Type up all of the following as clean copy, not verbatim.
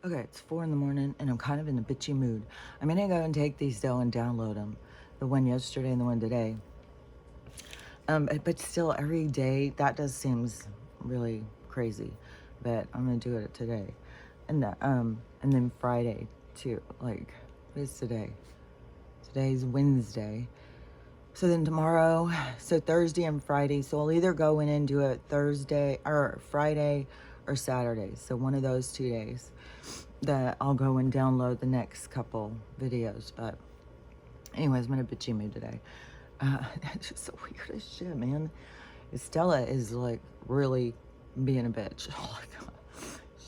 Okay, it's 4 in the morning and I'm kind of in a bitchy mood. I'm gonna go and take these though and download them. The one yesterday and the one today. But still, every day, that does seems really crazy. But I'm gonna do it today. And then Friday too. Like, what is today? Today's Wednesday. So then tomorrow, so Thursday and Friday. So I'll either go in and do it Thursday or Friday or Saturday. So one of those 2 days that I'll go and download the next couple videos. But anyways, I'm in a bitchy mood today. It's just so weird as shit, man. Stella is like really being a bitch. Oh my God.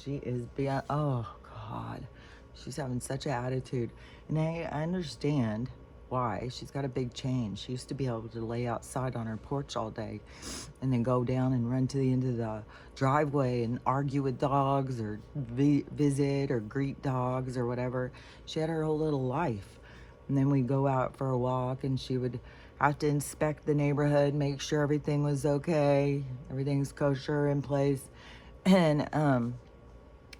She is being, oh God. She's having such an attitude. And I understand why. She's got a big change. She used to be able to lay outside on her porch all day and then go down and run to the end of the driveway and argue with dogs or visit or greet dogs or whatever. She had her whole little life. And then we'd go out for a walk and she would have to inspect the neighborhood, make sure everything was okay, everything's kosher in place. And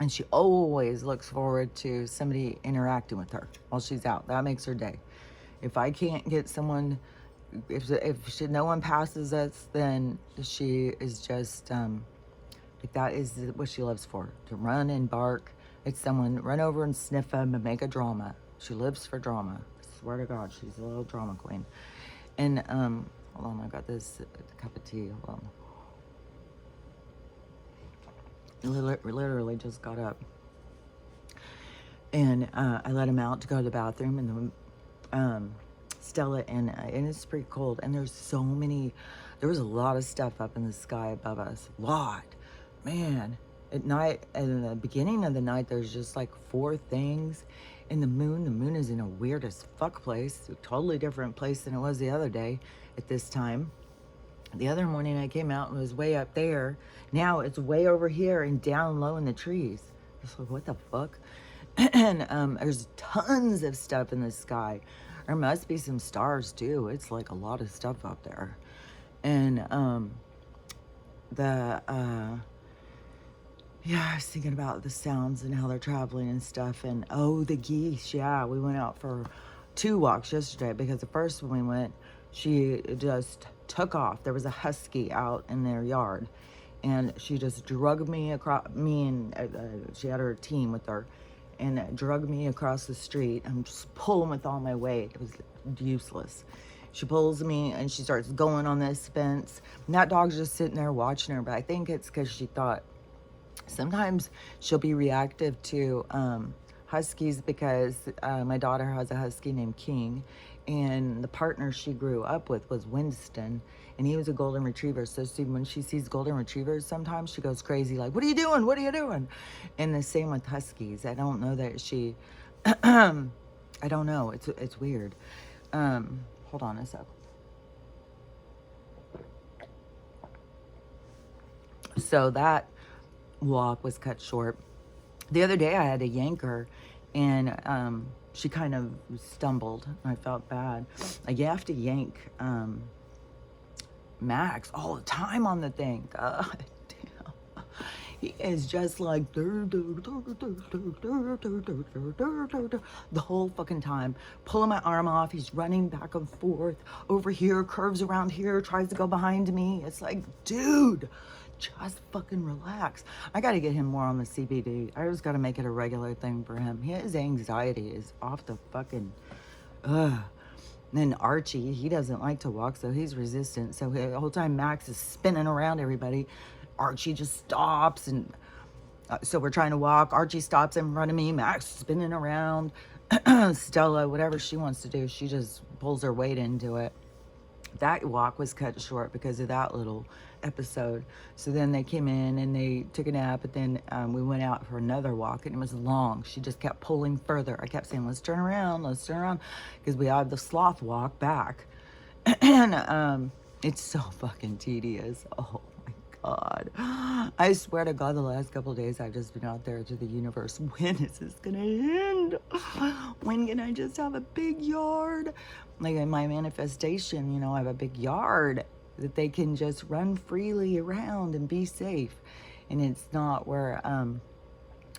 she always looks forward to somebody interacting with her while she's out. That makes her day. If I can't get someone, if no one passes us, then she is just like, that is what she lives for, to run and bark at someone, run over and sniff them and make a drama. She lives for drama. I swear to God, she's a little drama queen. And hold on, I got this cup of tea. Hold on. Literally just got up. And I let him out to go to the bathroom, and Stella, and it's pretty cold. And there was a lot of stuff up in the sky above us. Man. At night, in the beginning of the night, there's just like 4 things. And the moon is in a weird as fuck place, a totally different place than it was the other day at this time. The other morning I came out and it was way up there. Now it's way over here and down low in the trees. It's like, what the fuck? And there's tons of stuff in the sky. There must be some stars too. It's like a lot of stuff up there. And yeah, I was thinking about the sounds and how they're traveling and stuff. And oh, the geese. Yeah, we went out for 2 walks yesterday because the first one we went, she just took off. There was a husky out in their yard, and she just drug me across, she had her team with her, and drug me across the street. I'm just pulling with all my weight. It was useless. She pulls me and she starts going on this fence. And that dog's just sitting there watching her, but I think it's because she thought, sometimes she'll be reactive to huskies because my daughter has a husky named King, and the partner she grew up with was Winston, and he was a golden retriever. So when she sees golden retrievers, sometimes she goes crazy, like, what are you doing? What are you doing? And the same with huskies. I don't know that she, I don't know. It's weird. Hold on a sec. So that walk was cut short. The other day I had to yank her, and she kind of stumbled. I felt bad. Like, you have to yank Max all the time on the thing. God damn. He is just like the whole fucking time. Pulling my arm off. He's running back and forth over here, curves around here, tries to go behind me. It's like, dude, just fucking relax. I got to get him more on the CBD. I just got to make it a regular thing for him. His anxiety is off the fucking, ugh. And then Archie, he doesn't like to walk, so he's resistant. So the whole time Max is spinning around everybody, Archie just stops. And so we're trying to walk. Archie stops in front of me. Max spinning around. Stella, whatever she wants to do, she just pulls her weight into it. That walk was cut short because of that little episode. So then they came in and they took a nap, but then we went out for another walk, and it was long. She just kept pulling further. I kept saying, let's turn around, because we had the sloth walk back. And it's so fucking tedious. Oh my God. I swear to God, the last couple of days I've just been out there to the universe. When is this gonna end? When can I just have a big yard? Like in my manifestation, I have a big yard that they can just run freely around and be safe. And it's not where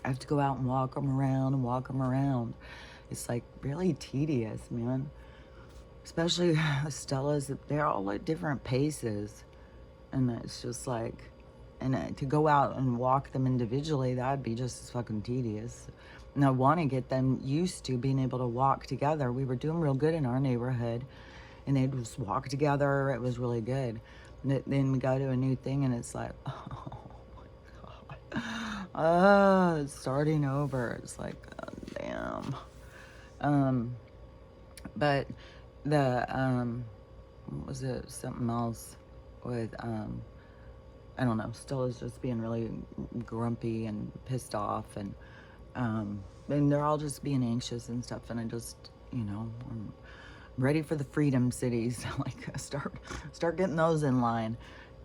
I have to go out and walk them around and walk them around. It's like really tedious, man. Especially Stella's, they're all at different paces. And it's just like, and to go out and walk them individually, that'd be just as fucking tedious. And I want to get them used to being able to walk together. We were doing real good in our neighborhood, and they'd just walk together. It was really good. And then we go to a new thing, and it's like, oh my God. Oh, it's starting over. It's like, oh, damn. But the, what was it? Something else with, I don't know, Stella's just being really grumpy and pissed off, and they're all just being anxious and stuff, and I just, I'm ready for the freedom cities, like start getting those in line.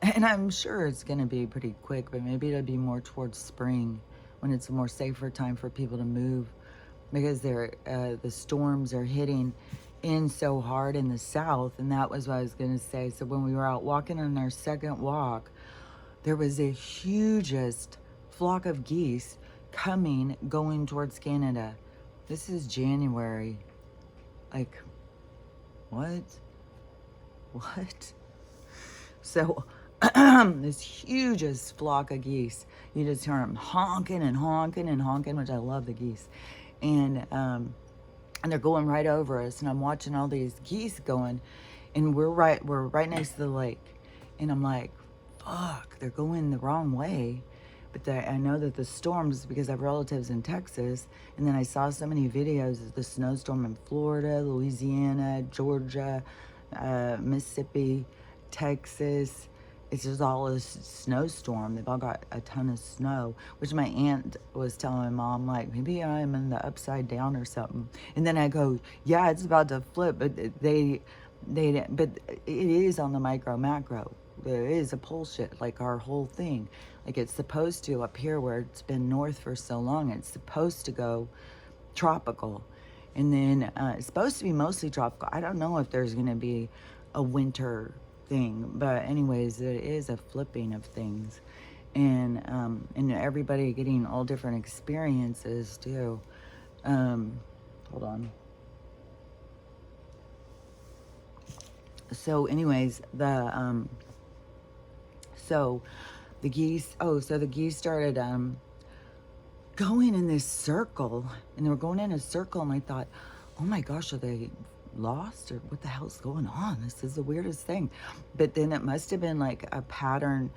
And I'm sure it's going to be pretty quick, but maybe it'll be more towards spring when it's a more safer time for people to move, because the storms are hitting in so hard in the south. And that was what I was going to say. So when we were out walking on our second walk, there was the hugest flock of geese going towards Canada. This is January. Like, what? So this hugest flock of geese, you just hear them honking and honking and honking, which I love the geese, and they're going right over us, and I'm watching all these geese going, and we're right next to the lake, and I'm like, fuck, they're going the wrong way. But I know that the storms, because I have relatives in Texas, and then I saw so many videos of the snowstorm in Florida, Louisiana, Georgia, Mississippi, Texas. It's just all a snowstorm. They've all got a ton of snow, which my aunt was telling my mom, like, maybe I'm in the upside down or something. And then I go, yeah, it's about to flip, but but it is on the micro macro. There is a bullshit, like our whole thing. Like, it's supposed to, up here where it's been north for so long, it's supposed to go tropical. And then it's supposed to be mostly tropical. I don't know if there's going to be a winter thing, but anyways, it is a flipping of things. And everybody getting all different experiences too. Hold on. So anyways, the geese started going in this circle, and they were going in a circle, and I thought, oh my gosh, are they lost, or what the hell's going on? This is the weirdest thing. But then it must have been like a pattern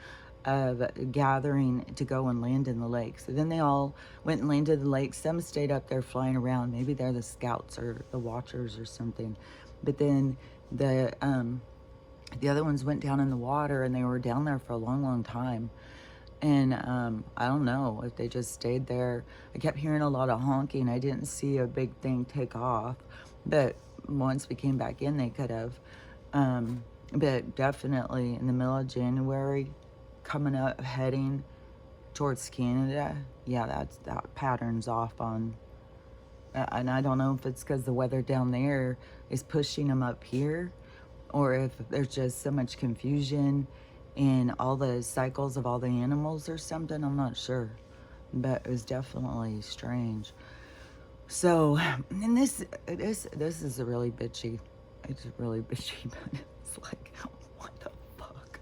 of gathering to go and land in the lake. So then they all went and landed in the lake. Some stayed up there flying around. Maybe they're the scouts or the watchers or something. But then the other ones went down in the water, and they were down there for a long, long time. And I don't know if they just stayed there. I kept hearing a lot of honking. I didn't see a big thing take off. But once we came back in, they could have. But definitely in the middle of January, coming up, heading towards Canada, yeah, that pattern's off on. And I don't know if it's because the weather down there is pushing them up here, or if there's just so much confusion in all the cycles of all the animals or something. I'm not sure, but it was definitely strange. So, and this is a really bitchy. It's really bitchy, but it's like, what the fuck?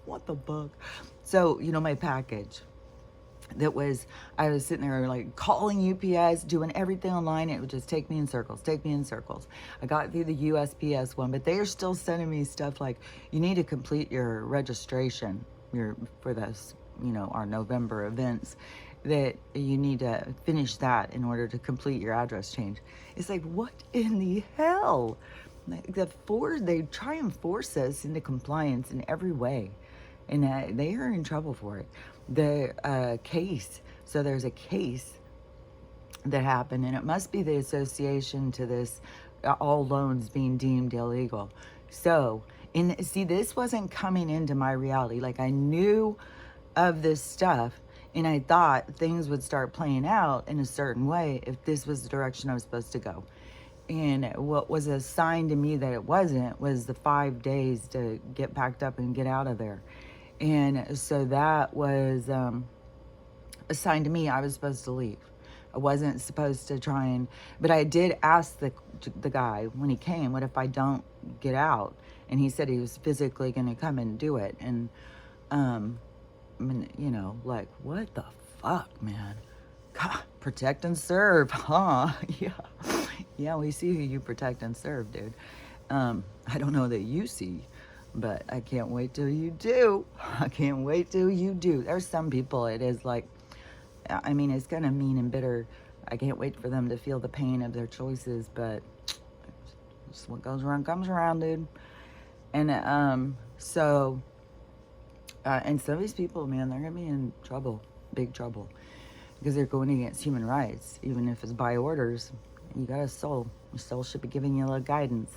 What the fuck? So, my package. I was sitting there like calling UPS, doing everything online. It would just take me in circles. I got through the USPS one, but they are still sending me stuff like, you need to complete your registration for this, our November events, that you need to finish that in order to complete your address change. It's like, what in the hell? They try and force us into compliance in every way, and they are in trouble for it. The case, so there's a case that happened, and it must be the association to this, all loans being deemed illegal. So, this wasn't coming into my reality. Like, I knew of this stuff, and I thought things would start playing out in a certain way if this was the direction I was supposed to go. And what was a sign to me that it wasn't was the 5 days to get packed up and get out of there. And so that was assigned to me, I was supposed to leave. I wasn't supposed to try and, but I did ask the guy when he came, what if I don't get out? And he said he was physically going to come and do it. And, I mean, you know, like, what the fuck, man? God, protect and serve, huh? Yeah. Yeah, we see who you protect and serve, dude. I don't know that you see, but I can't wait till you do. I can't wait till you do. There's some people it is like, I mean, it's kind of mean and bitter. I can't wait for them to feel the pain of their choices, but just what goes around comes around, dude. And and some of these people, man, they're gonna be in trouble, big trouble, because they're going against human rights, even if it's by orders. You got a soul. Your soul should be giving you a little guidance.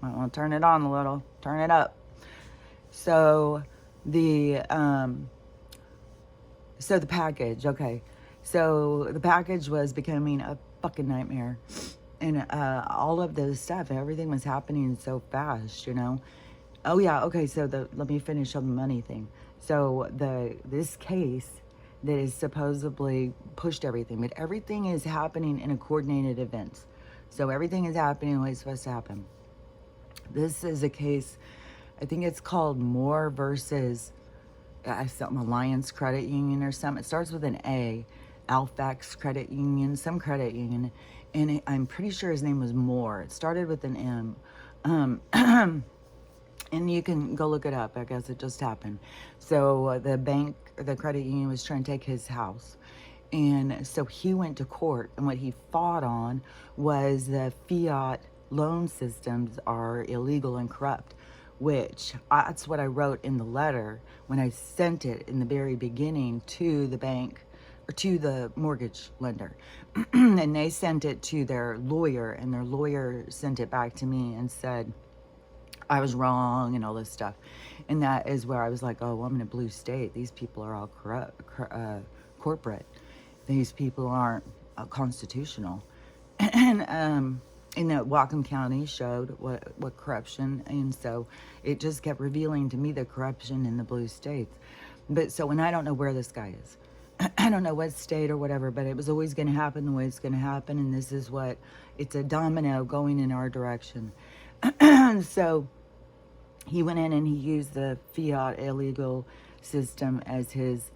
Might want to turn it on a little, turn it up. So the package, okay. So the package was becoming a fucking nightmare. And all of this stuff, everything was happening so fast, you know. Oh yeah, okay, so let me finish on the money thing. So this case that is supposedly pushed everything, but everything is happening in a coordinated event. So everything is happening the way it's supposed to happen. This is a case, I think it's called Moore versus something, Alliance Credit Union or something. It starts with an A, Alfax Credit Union, some credit union, and I'm pretty sure his name was Moore. It started with an M. And you can go look it up. I guess it just happened. So the bank, the credit union was trying to take his house. And so he went to court. And what he fought on was the fiat loan systems are illegal and corrupt, which that's what I wrote in the letter when I sent it in the very beginning to the bank or to the mortgage lender. And they sent it to their lawyer, and their lawyer sent it back to me and said I was wrong and all this stuff. And that is where I was like, oh, I'm in a blue state. These people are all corporate. These people aren't constitutional. And that Whatcom County showed what corruption, and so it just kept revealing to me the corruption in the blue states. But so, and I don't know where this guy is. I don't know what state or whatever, but it was always going to happen the way it's going to happen, and this is what, it's a domino going in our direction. So he went in and he used the fiat illegal system as his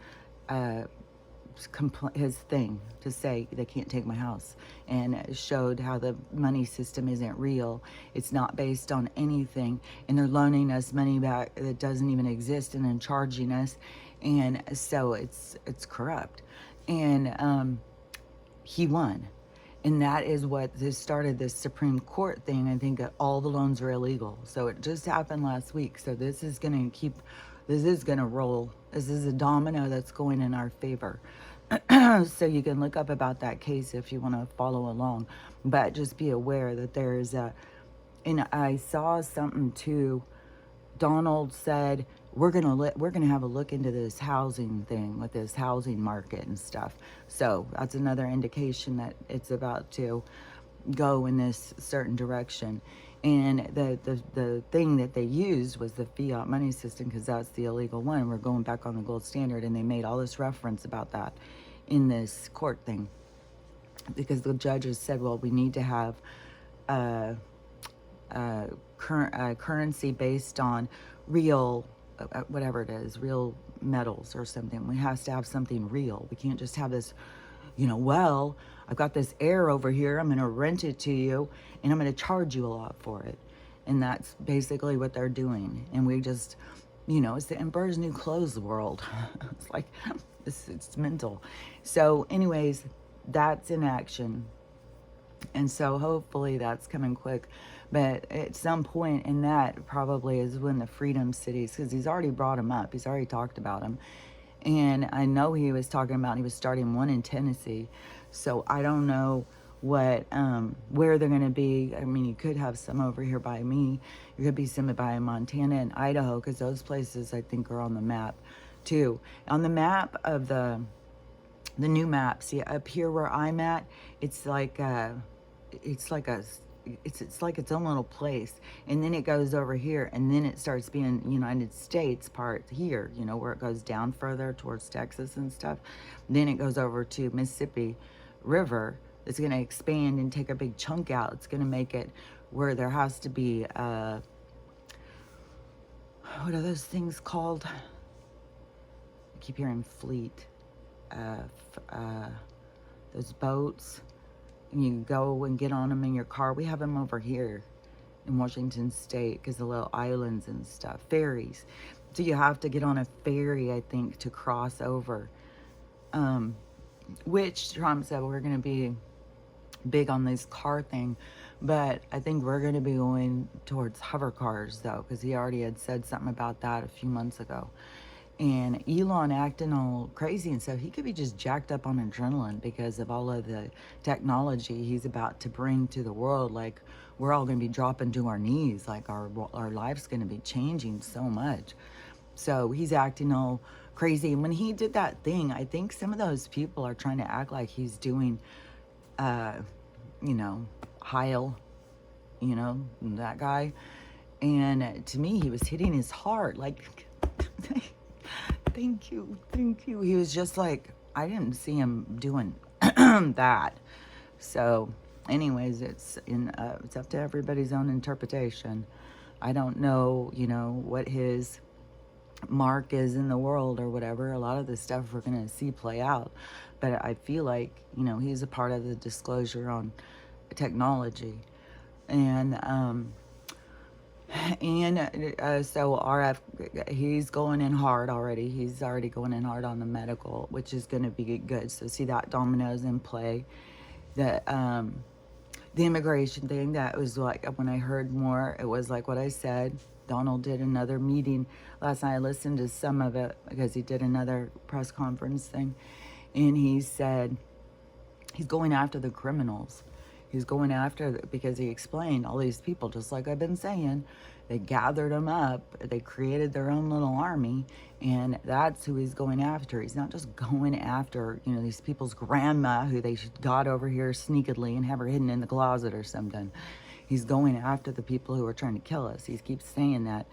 thing to say they can't take my house, and showed how the money system isn't real. It's not based on anything, and they're loaning us money back that doesn't even exist and then charging us, and so it's corrupt. And he won. And that is what this started, this Supreme Court thing. I think that all the loans are illegal. So it just happened last week. So this is going to roll. This is a domino that's going in our favor. So you can look up about that case if you want to follow along. But just be aware that there's and I saw something too. Donald said, we're gonna have a look into this housing thing with this housing market and stuff. So that's another indication that it's about to go in this certain direction. And the thing that they used was the fiat money system, because that's the illegal one. We're going back on the gold standard, and they made all this reference about that in this court thing, because the judges said, well, we need to have currency based on real, whatever it is, real metals or something. We have to have something real. We can't just have this, well, I've got this air over here, I'm going to rent it to you, and I'm going to charge you a lot for it. And that's basically what they're doing. And we just, it's the Emperor's New Clothes world. It's like, it's mental. So anyways, that's in action. And so hopefully that's coming quick. But at some point in that probably is when the Freedom Cities, because he's already brought them up. He's already talked about them. And I know he was talking about, he was starting one in Tennessee. So I don't know what, where they're going to be. I mean, you could have some over here by me. There could be some by Montana and Idaho, because those places I think are on the map too. On the map of the new map, see up here where I'm at, it's like a it's like its own little place, and then it goes over here, and then it starts being United States part here, you know, where it goes down further towards Texas and stuff. Then it goes over to Mississippi River. It's going to expand and take a big chunk out. It's going to make it where there has to be what are those things called? I keep hearing fleet. Those boats. And you go and get on them in your car. We have them over here in Washington State because the little islands and stuff. Ferries. So you have to get on a ferry, I think, to cross over. Which Trump said we're going to be big on this car thing. But I think we're going to be going towards hover cars, though, because he already had said something about that a few months ago. And Elon acting all crazy and stuff, he could be just jacked up on adrenaline because of all of the technology he's about to bring to the world. Like, we're all going to be dropping to our knees. Like, our life's going to be changing so much. So he's acting all crazy. And when he did that thing, I think some of those people are trying to act like he's doing, you know, Heil, you know, that guy. And to me, he was hitting his heart. Like, thank you. He was just like, I didn't see him doing that. So anyways, it's up to everybody's own interpretation. I don't know, you know, what his mark is in the world or whatever. A lot of the stuff we're going to see play out. But I feel like, you know, he's a part of the disclosure on technology. And so RF, he's going in hard already. He's already going in hard on the medical, which is going to be good. So see that dominoes in play. The immigration thing, that was like, when I heard more, it was like what I said. Donald did another meeting last night. I listened to some of it because he did another press conference thing. And he said he's going after the criminals. He's going after, because he explained all these people, just like I've been saying, they gathered them up, they created their own little army, and that's who he's going after. He's not just going after, you know, these people's grandma who they got over here sneakily and have her hidden in the closet or something. He's going after the people who are trying to kill us. He keeps saying that.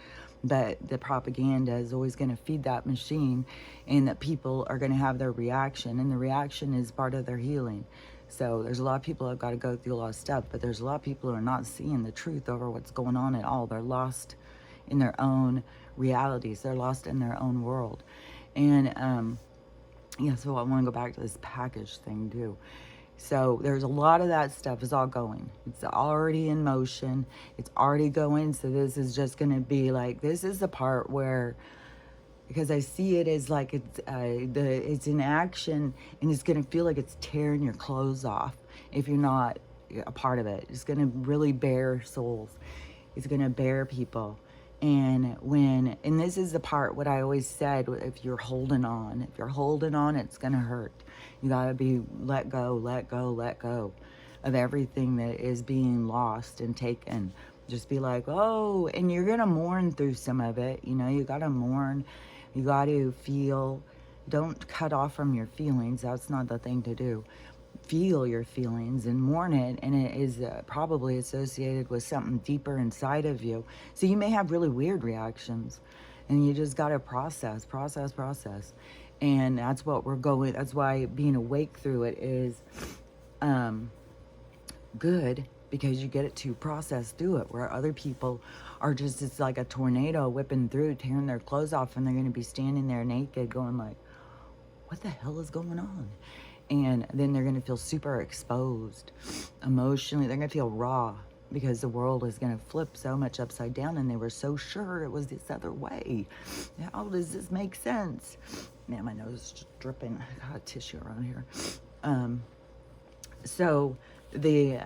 But the propaganda is always going to feed that machine, and that people are going to have their reaction, and the reaction is part of their healing. So there's a lot of people that have got to go through a lot of stuff, but there's a lot of people who are not seeing the truth over what's going on at all. They're lost in their own realities. They're lost in their own world. And, yeah, so I want to go back to this package thing too. So there's a lot of that stuff is all going. It's already in motion. It's already going. So this is just going to be like, this is the part where, because I see it as like it's in action, and it's going to feel like it's tearing your clothes off if you're not a part of it. It's going to really bear souls. It's going to bear people. And this is the part, what I always said, if you're holding on, it's going to hurt. You got to be let go of everything that is being lost and taken. Just be like, oh, and you're going to mourn through some of it. You know, you got to mourn. You got to feel. Don't cut off from your feelings. That's not the thing to do. Feel your feelings and mourn it, and it is probably associated with something deeper inside of you. So you may have really weird reactions, and you just got to process. And that's what we're going. That's why being awake through it is good, because you get it to process through it, where other people are just, it's like a tornado whipping through, tearing their clothes off, and they're going to be standing there naked going like, what the hell is going on? And then they're going to feel super exposed emotionally. They're going to feel raw, because the world is going to flip so much upside down, and they were so sure it was this other way. How does this make sense? Man, my nose is just dripping. I got a tissue around here. So the,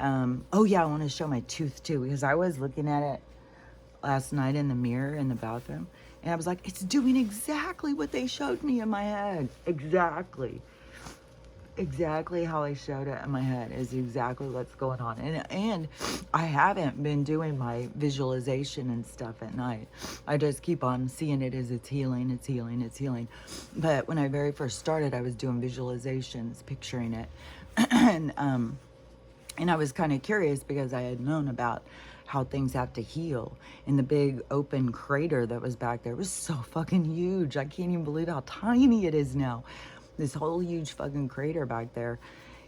oh yeah, I want to show my tooth too, because I was looking at it last night in the mirror in the bathroom, and I was like, it's doing exactly what they showed me in my head. Exactly how I showed it in my head is exactly what's going on. And I haven't been doing my visualization and stuff at night. I just keep on seeing it as it's healing. But when I very first started, I was doing visualizations, picturing it. And And I was kind of curious because I had known about how things have to heal. And the big open crater that was back there was so fucking huge. I can't even believe how tiny it is now. This whole huge fucking crater back there.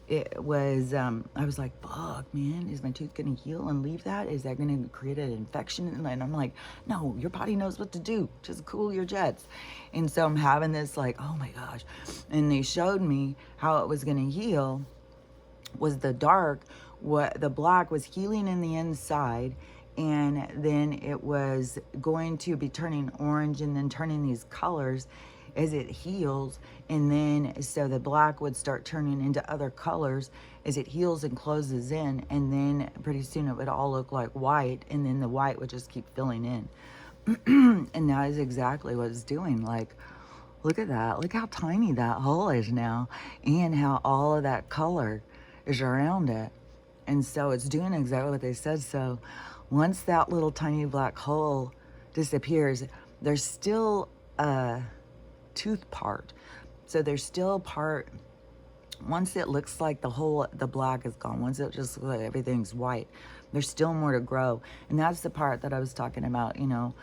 It was, I was like, fuck, man, is my tooth gonna heal and leave that? Is that gonna create an infection? And I'm like, no, your body knows what to do. Just cool your jets. And so I'm having this like, oh my gosh. And they showed me how it was gonna heal was the dark, what the black was healing in the inside, and then it was going to be turning orange and then turning these colors as it heals. And then so the black would start turning into other colors as it heals and closes in, and then pretty soon it would all look like white, and then the white would just keep filling in. And that is exactly what it's doing. Like, look at that, look how tiny that hole is now, and how all of that color is around it. And so it's doing exactly what they said. So once that little tiny black hole disappears, there's still a tooth part. So there's still a part, once it looks like the black is gone, once it just looks like everything's white, there's still more to grow. And that's the part that I was talking about, you know.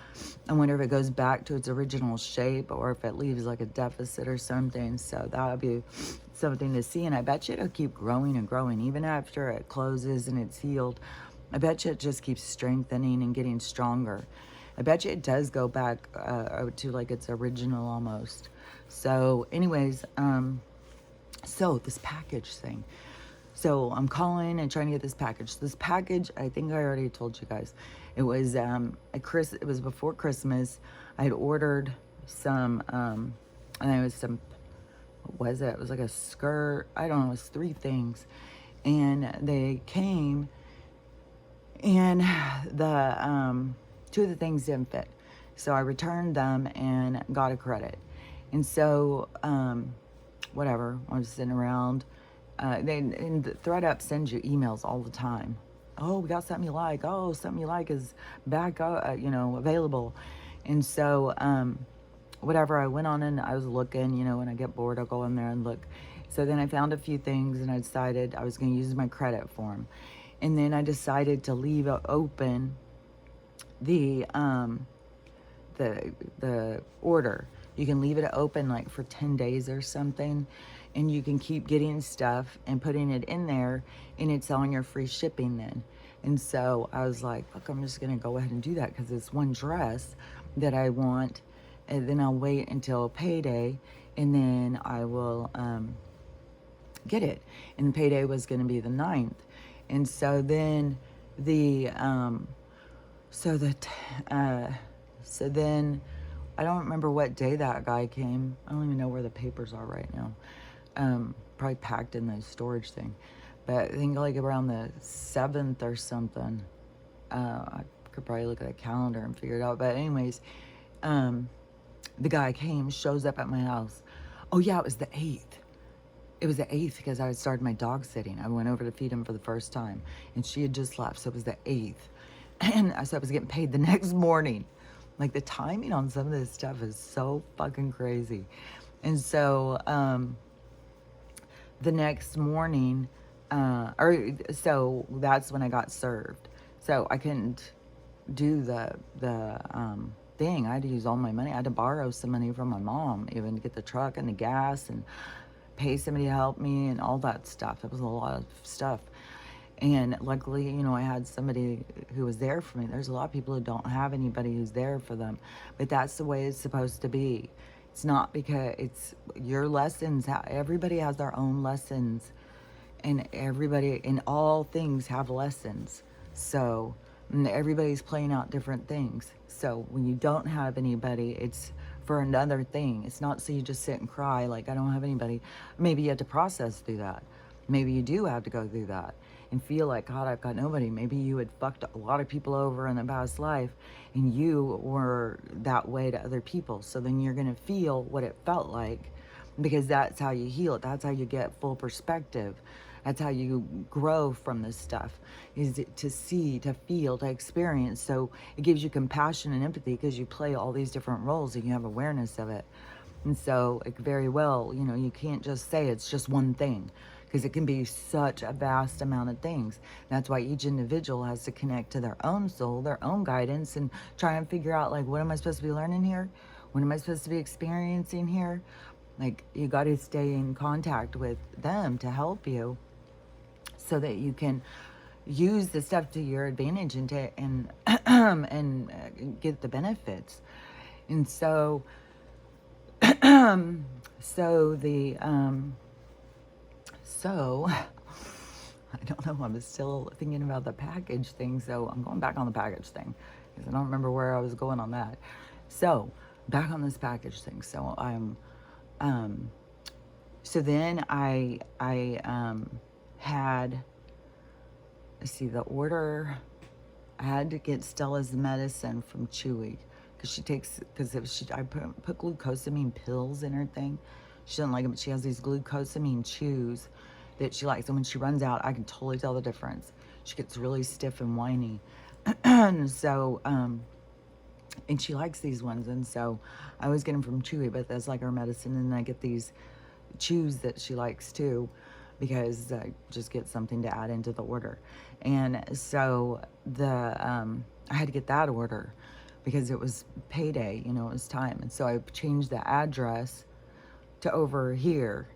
I wonder if it goes back to its original shape or if it leaves like a deficit or something. So that would be something to see. And I bet you it'll keep growing and growing even after it closes and it's healed. I bet you it just keeps strengthening and getting stronger. I bet you it does go back to like its original almost. So anyways, so this package thing. So I'm calling and trying to get this package. This package, I think I already told you guys. It was it was before Christmas. I had ordered some and it was some, what was it? It was like a skirt. I don't know, it was 3 things. And they came and the 2 of the things didn't fit. So I returned them and got a credit. And so whatever, I was sitting around. And the ThreadUp sends you emails all the time. Oh, we got something you like. Oh, something you like is back, you know, available. And so, whatever, I went on and I was looking, you know, when I get bored, I'll go in there and look. So then I found a few things and I decided I was going to use my credit for them. And then I decided to leave open the order. You can leave it open like for 10 days or something, and you can keep getting stuff and putting it in there, and it's on your free shipping then. And so I was like, look, I'm just gonna go ahead and do that because it's one dress that I want, and then I'll wait until payday, and then I will get it. And payday was gonna be the 9th. And so then so then I don't remember what day that guy came. I don't even know where the papers are right now. Probably packed in the storage thing. But I think like around the 7th or something. I could probably look at a calendar and figure it out. But anyways, the guy came, shows up at my house. Oh yeah, it was the 8th. It was the 8th because I had started my dog sitting. I went over to feed him for the first time. And she had just left, so it was the 8th. And so I was getting paid the next morning. Like, the timing on some of this stuff is so fucking crazy. And so the next morning, so that's when I got served. So I couldn't do the thing. I had to use all my money. I had to borrow some money from my mom even to get the truck and the gas and pay somebody to help me and all that stuff. It was a lot of stuff. And luckily, you know, I had somebody who was there for me. There's a lot of people who don't have anybody who's there for them. But that's the way it's supposed to be. It's not because it's your lessons. Everybody has their own lessons. And everybody in all things have lessons. So everybody's playing out different things. So when you don't have anybody, it's for another thing. It's not so you just sit and cry like, I don't have anybody. Maybe you have to process through that. Maybe you do have to go through that and feel like, God, I've got nobody. Maybe you had fucked a lot of people over in the past life and you were that way to other people. So then you're going to feel what it felt like, because that's how you heal it. That's how you get full perspective. That's how you grow from this stuff, is to see, to feel, to experience. So it gives you compassion and empathy because you play all these different roles and you have awareness of it. And so it very well, you know, you can't just say it's just one thing, because it can be such a vast amount of things. That's why each individual has to connect to their own soul, their own guidance, and try and figure out, like, what am I supposed to be learning here? What am I supposed to be experiencing here? Like, you got to stay in contact with them to help you so that you can use the stuff to your advantage and get the benefits. And so so the so I don't know, I'm still thinking about the package thing, so I'm going back on the package thing because I don't remember where I was going on that. So back on this package thing. So so then I had, let's see, the order. I had to get Stella's medicine from Chewy because she takes, because I put glucosamine pills in her thing. She doesn't like them, but she has these glucosamine chews that she likes. And when she runs out, I can totally tell the difference. She gets really stiff and whiny. And so, and she likes these ones. And so I always get them from Chewy, but that's like her medicine. And I get these chews that she likes too, because I just get something to add into the order. And so I had to get that order because it was payday, it was time. And so I changed the address to over here,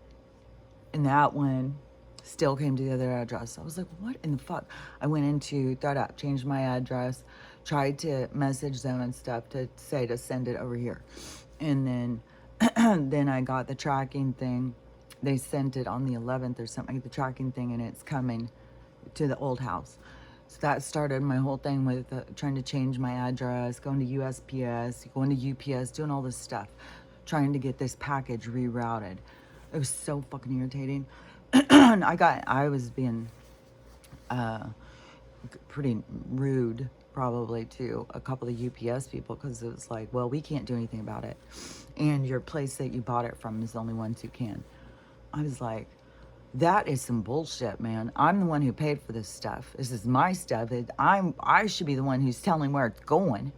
and that one still came to the other address. I was like, what in the fuck? I went into ThredUp, changed my address, tried to message them and stuff to say to send it over here. And then then I got the tracking thing. They sent it on the 11th or something, the tracking thing, and it's coming to the old house. So that started my whole thing with trying to change my address, going to USPS, going to UPS, doing all this stuff, trying to get this package rerouted. It was so fucking irritating. I was being pretty rude probably to a couple of UPS people because it was like, well, we can't do anything about it. And your place that you bought it from is the only ones who can. I was like, that is some bullshit, man. I'm the one who paid for this stuff. This is my stuff. I should be the one who's telling where it's going.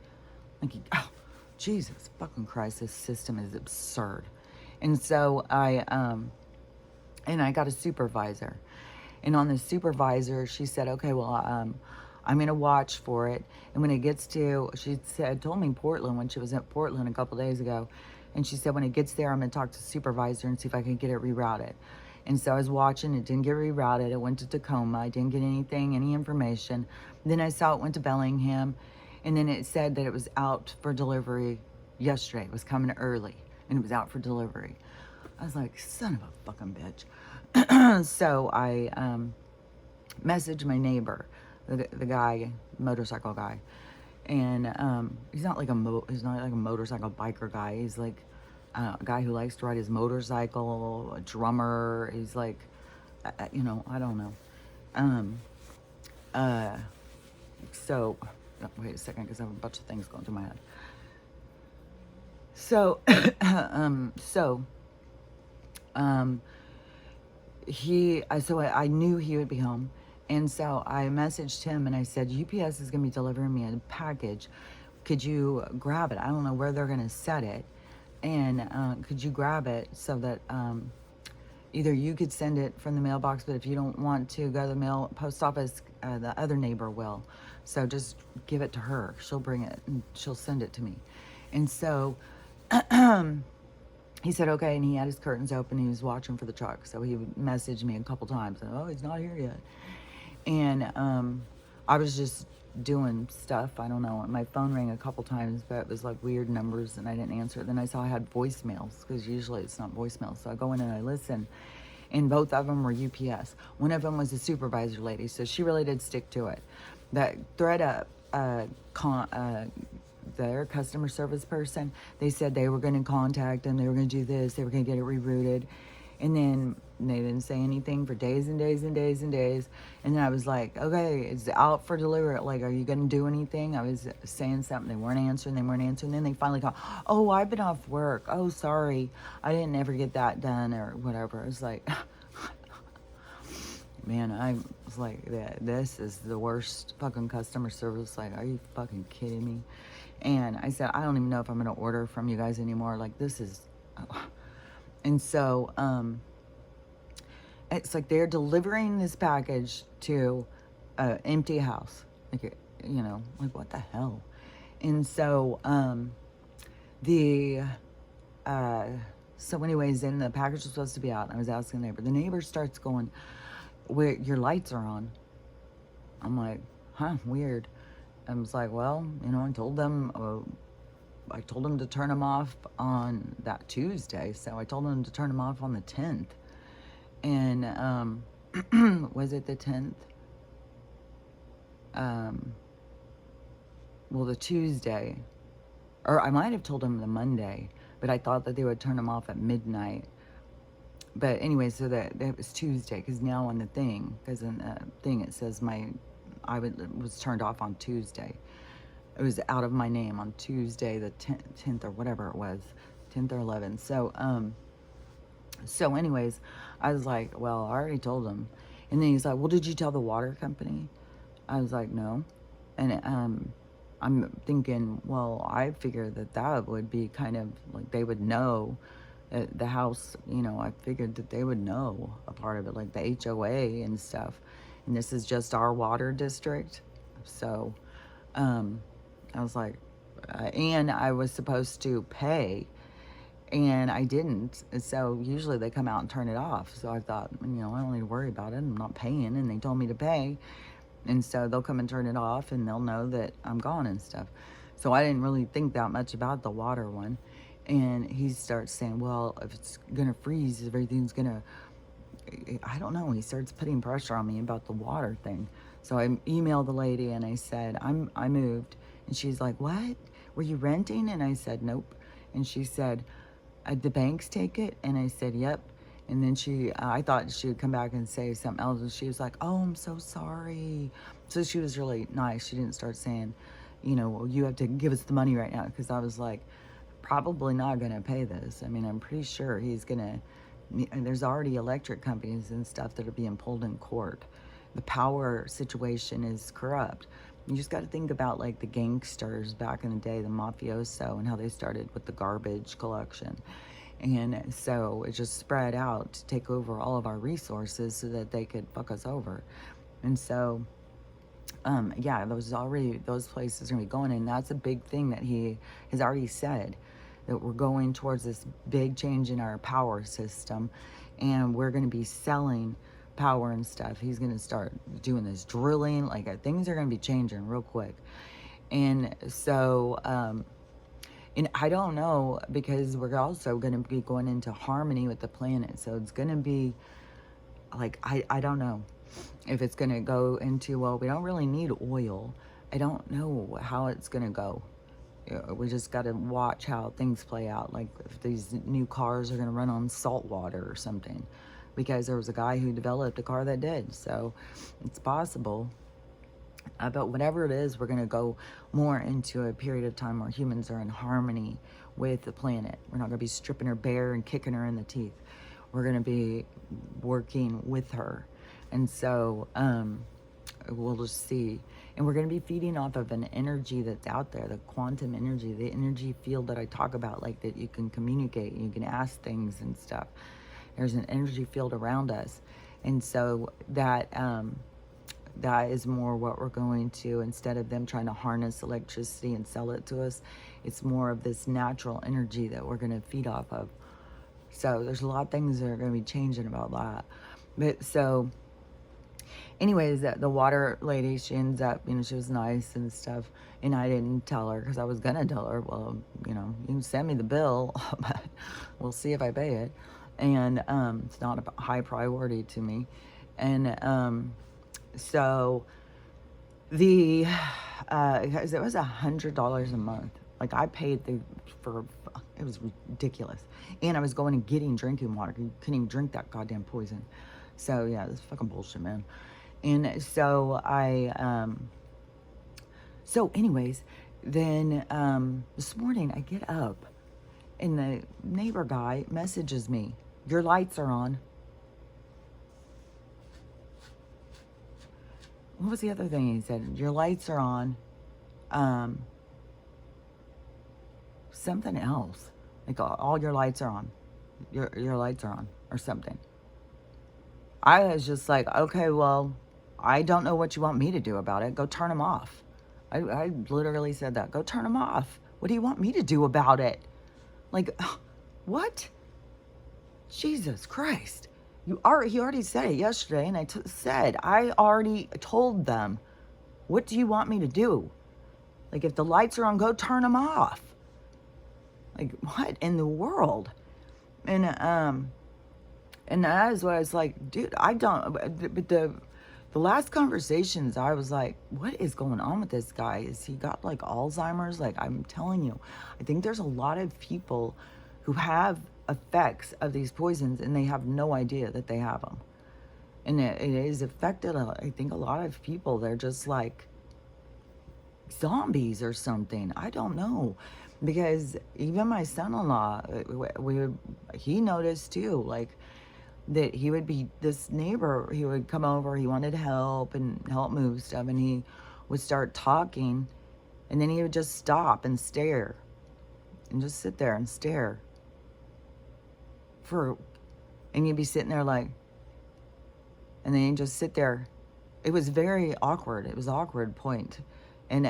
Like, oh, Jesus fucking Christ, this system is absurd. And so I got a supervisor. And on the supervisor, she said, okay, well, I'm going to watch for it. And when it gets to, told me Portland when she was at Portland a couple days ago. And she said, when it gets there, I'm going to talk to the supervisor and see if I can get it rerouted. And so I was watching, it didn't get rerouted. It went to Tacoma. I didn't get any information. Then I saw it went to Bellingham. And then it said that it was out for delivery yesterday. It was coming early and it was out for delivery. I was like, son of a fucking bitch. So I messaged my neighbor, the guy, motorcycle guy. And he's not like a motorcycle biker guy. He's like a guy who likes to ride his motorcycle, a drummer. He's like, I don't know. So, wait a second, because I have a bunch of things going through my head. So, I knew he would be home. And so I messaged him and I said, UPS is going to be delivering me a package. Could you grab it? I don't know where they're going to set it. And could you grab it so that either you could send it from the mailbox, but if you don't want to go to the post office, the other neighbor will. So just give it to her. She'll bring it and she'll send it to me. And so he said, okay. And he had his curtains open. He was watching for the truck. So he would message me a couple times. Oh, he's not here yet. And I was just doing stuff. I don't know. My phone rang a couple times, but it was like weird numbers and I didn't answer it. Then I saw I had voicemails because usually it's not voicemails. So I go in and I listen. And both of them were UPS. One of them was a supervisor lady. So she really did stick to it. That ThredUp, their customer service person, they said they were going to contact them. They were going to do this. They were going to get it rerouted. And then they didn't say anything for days and days and days and days. And then I was like, okay, it's out for delivery. Like, are you going to do anything? I was saying something. They weren't answering. And then they finally called. Oh, I've been off work. Oh, sorry. I didn't ever get that done or whatever. I was like, man, I was like, this is the worst fucking customer service. Like, are you fucking kidding me? And I said, I don't even know if I'm going to order from you guys anymore. Like, this is... And so, It's like they're delivering this package to an empty house. Like, you know, like what the hell? And so, the, uh, so anyways, then the package was supposed to be out. And I was asking the neighbor. The neighbor starts going, "Where your lights are on?" I'm like, "Huh, weird." I was like, "Well, you know, I told them to turn them off on that Tuesday, so I told them to turn them off on the 10th." And was it the 10th? Well, the Tuesday, or I might have told them the Monday, but I thought that they would turn them off at midnight. But anyway, so that was Tuesday, because now on the thing, because in the thing it says was turned off on Tuesday. It was out of my name on Tuesday, the 10th or whatever it was, 10th or 11th. So anyways, I was like, well, I already told him. And then he's like, well, did you tell the water company? I was like, no. And I'm thinking, well, I figured that would be kind of like they would know the house, you know, I figured that they would know a part of it, like the HOA and stuff. And this is just our water district. So I was like, and I was supposed to pay, and I didn't. So usually they come out and turn it off. So I thought, you know, I don't need to worry about it. I'm not paying, and they told me to pay. And so they'll come and turn it off, and they'll know that I'm gone and stuff. So I didn't really think that much about the water one. And he starts saying, well, if it's going to freeze, everything's going to, I don't know. He starts putting pressure on me about the water thing. So I emailed the lady and I said, I moved. And she's like, what? Were you renting? And I said, nope. And she said, the banks take it? And I said, yep. And then I thought she would come back and say something else. And she was like, oh, I'm so sorry. So she was really nice. She didn't start saying, you know, well, you have to give us the money right now. Because I was like, probably not going to pay this. I mean, I'm pretty sure he's going to, there's already electric companies and stuff that are being pulled in court. The power situation is corrupt. You just got to think about like the gangsters back in the day, the mafioso, and how they started with the garbage collection. And so it just spread out to take over all of our resources so that they could fuck us over. And so, yeah, those places are going to be going. And that's a big thing that he has already said, that we're going towards this big change in our power system. And we're going to be selling power and stuff. He's going to start doing this drilling. Like things are going to be changing real quick. And so, and I don't know, because we're also going to be going into harmony with the planet. So it's going to be like, I don't know if it's going to go into, well, we don't really need oil. I don't know how it's going to go. We just got to watch how things play out. Like if these new cars are going to run on salt water or something, because there was a guy who developed a car that did. So it's possible. But whatever it is, we're going to go more into a period of time where humans are in harmony with the planet. We're not going to be stripping her bare and kicking her in the teeth. We're going to be working with her. And so we'll just see. And we're going to be feeding off of an energy that's out there, the quantum energy, the energy field that I talk about, like that you can communicate, you can ask things and stuff. There's an energy field around us. And so that is more what we're going to, instead of them trying to harness electricity and sell it to us, it's more of this natural energy that we're going to feed off of. So there's a lot of things that are going to be changing about that. But so anyways, the water lady, she ends up, you know, she was nice and stuff, and I didn't tell her, because I was going to tell her, well, you know, you can send me the bill, but we'll see if I pay it. And it's not a high priority to me. And so it was $100 a month. Like I paid it was ridiculous. And I was going and getting drinking water. You couldn't even drink that goddamn poison. So yeah, this is fucking bullshit, man. And so so anyways, then this morning I get up and the neighbor guy messages me, your lights are on. What was the other thing he said? Your lights are on. Something else. Like all your lights are on. Your lights are on or something. I was just like, okay, well, I don't know what you want me to do about it. Go turn them off. I literally said that. Go turn them off. What do you want me to do about it? Like, what? Jesus Christ. He already said it yesterday, and said, I already told them, what do you want me to do? Like, if the lights are on, go turn them off. Like, what in the world? And that is why I was like, dude, I don't, but the last conversations, I was like, what is going on with this guy? Is he got like Alzheimer's? Like, I'm telling you, I think there's a lot of people who have effects of these poisons and they have no idea that they have them. And it is affected, I think, a lot of people. They're just like zombies or something. I don't know. Because even my son-in-law, he noticed too, like, that he would be, this neighbor, he would come over, he wanted help and help move stuff, and he would start talking, and then he would just stop and stare and just sit there and stare and you'd be sitting there like, and then he'd just sit there. It was very awkward. It was an awkward point. And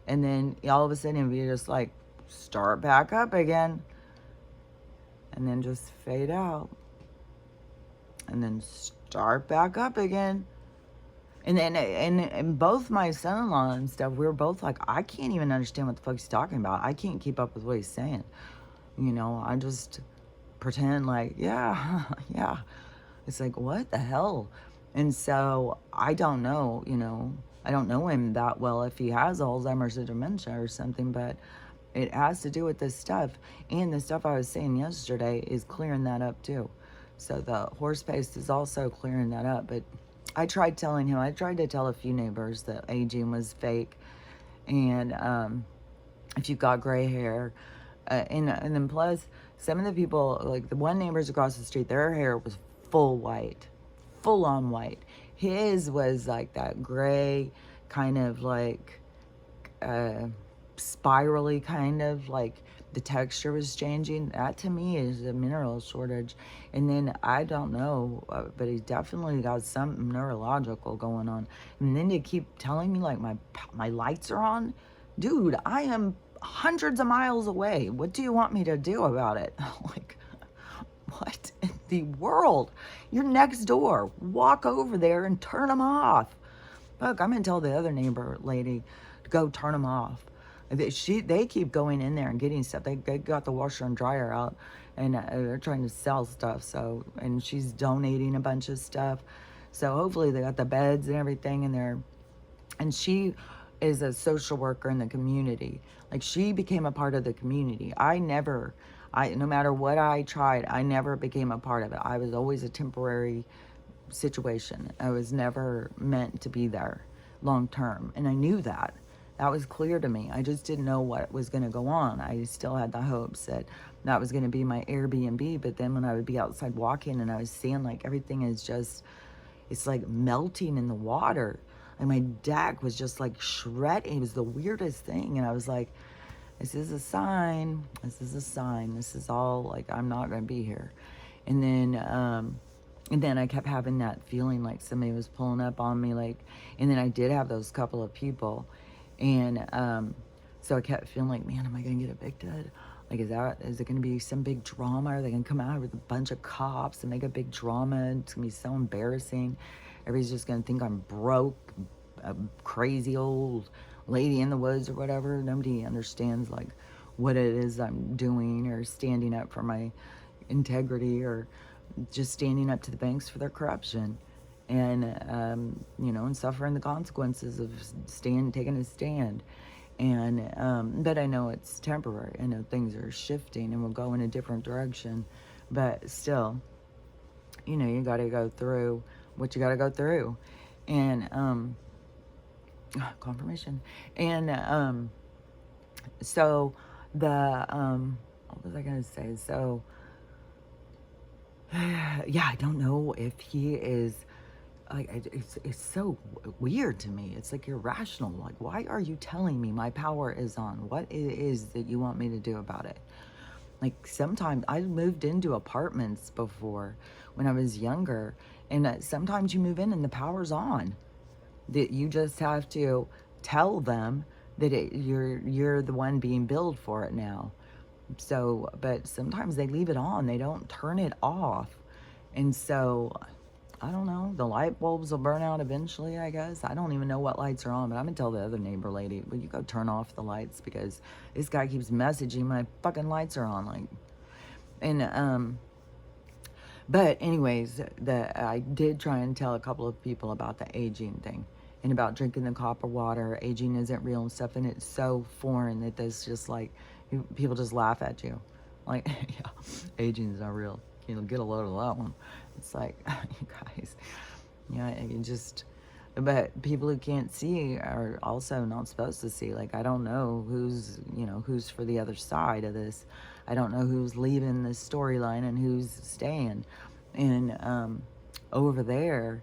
then all of a sudden he'd be just like, start back up again, and then just fade out, and then start back up again. And then and both my son-in-law and stuff, we were both like, I can't even understand what the fuck he's talking about. I can't keep up with what he's saying. I just pretend like, yeah, yeah. It's like, what the hell? And so I don't know, I don't know him that well if he has Alzheimer's or dementia or something, but it has to do with this stuff. And the stuff I was saying yesterday is clearing that up too. So the horse paste is also clearing that up. But I tried to tell a few neighbors that aging was fake. And if you've got gray hair, and then plus, some of the people, like the one neighbors across the street, their hair was full white, full on white. His was like that gray, kind of like spirally, kind of like the texture was changing. That to me is a mineral shortage. And then I don't know, but he definitely got some neurological going on. And then they keep telling me like my lights are on. Dude, I am hundreds of miles away. What do you want me to do about it? Like, what in the world? You're next door. Walk over there and turn them off. Look, I'm gonna tell the other neighbor lady to go turn them off. They keep going in there and getting stuff. They got the washer and dryer out, and they're trying to sell stuff. So, and she's donating a bunch of stuff. So hopefully they got the beds and everything in there. And she is a social worker in the community. Like, she became a part of the community. No matter what I tried, I never became a part of it. I was always a temporary situation. I was never meant to be there long term. And I knew that. That was clear to me. I just didn't know what was going to go on. I still had the hopes that that was going to be my Airbnb. But then when I would be outside walking and I was seeing like everything is just, it's like melting in the water. And my deck was just like shredded. It was the weirdest thing. And I was like, this is a sign. This is a sign. This is all like, I'm not going to be here. And then I kept having that feeling like somebody was pulling up on me. Like, and then I did have those couple of people. And so I kept feeling like, man, am I going to get evicted? Like, is it going to be some big drama? Are they going to come out with a bunch of cops and make a big drama? It's going to be so embarrassing. Everybody's just going to think I'm broke, a crazy old lady in the woods or whatever. Nobody understands, like, what it is I'm doing or standing up for my integrity or just standing up to the banks for their corruption. And, and suffering the consequences of taking a stand. And, but I know it's temporary. I know things are shifting and we'll go in a different direction. But still, you got to go through what you got to go through. And, confirmation. And, so what was I going to say? So, yeah, I don't know if he is, like, it's so weird to me. It's like irrational. Like, why are you telling me my power is on? What it is that you want me to do about it? Like, sometimes I moved into apartments before when I was younger, And sometimes you move in and the power's on. That you just have to tell them that you're the one being billed for it now. So, but sometimes they leave it on. They don't turn it off. And so, I don't know. The light bulbs will burn out eventually, I guess. I don't even know what lights are on, but I'm going to tell the other neighbor lady, will you go turn off the lights because this guy keeps messaging my fucking lights are on. Like, and, but anyways, I did try and tell a couple of people about the aging thing and about drinking the copper water. Aging isn't real and stuff, and it's so foreign that there's just like people just laugh at you, like yeah, aging is not real. You know, get a load of that one. It's like you guys, yeah, you just. But people who can't see are also not supposed to see. Like I don't know who's for the other side of this. I don't know who's leaving this storyline and who's staying. And over there,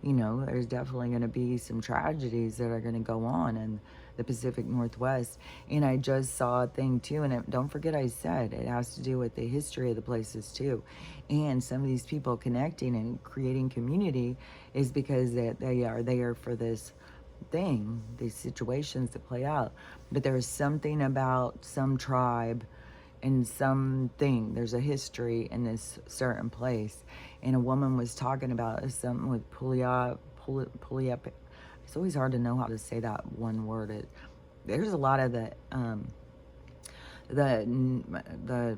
there's definitely going to be some tragedies that are going to go on in the Pacific Northwest. And I just saw a thing too, and don't forget I said it has to do with the history of the places too. And some of these people connecting and creating community is because they are there for this thing, these situations that play out. But there's something about some tribe and something, there's a history in this certain place. And a woman was talking about something with Puyallup. It's always hard to know how to say that one word. There's a lot of the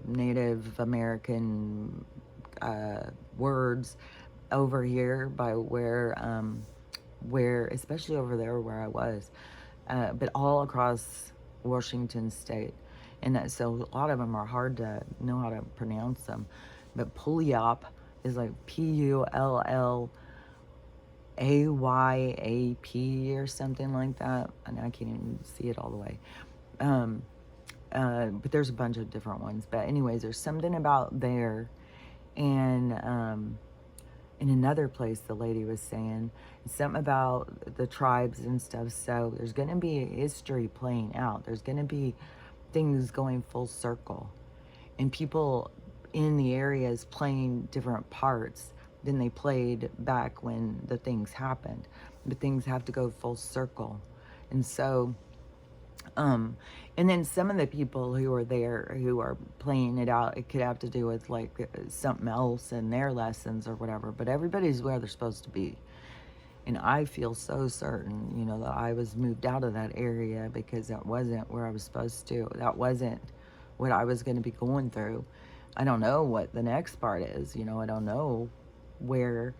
Native American words over here by where especially over there where I was, but all across Washington State. And so a lot of them are hard to know how to pronounce them. But Puyallup is like Pulllayap or something like that. And I can't even see it all the way. But there's a bunch of different ones. But anyways, there's something about there. And in another place, the lady was saying something about the tribes and stuff. So there's going to be a history playing out. There's going to be things going full circle, and people in the areas playing different parts than they played back when the things happened. But things have to go full circle. And so and then some of the people who are there who are playing it out, it could have to do with like something else in their lessons or whatever, but everybody's where they're supposed to be. And I feel so certain, that I was moved out of that area because that wasn't where I was supposed to. That wasn't what I was going to be going through. I don't know what the next part is. I don't know where,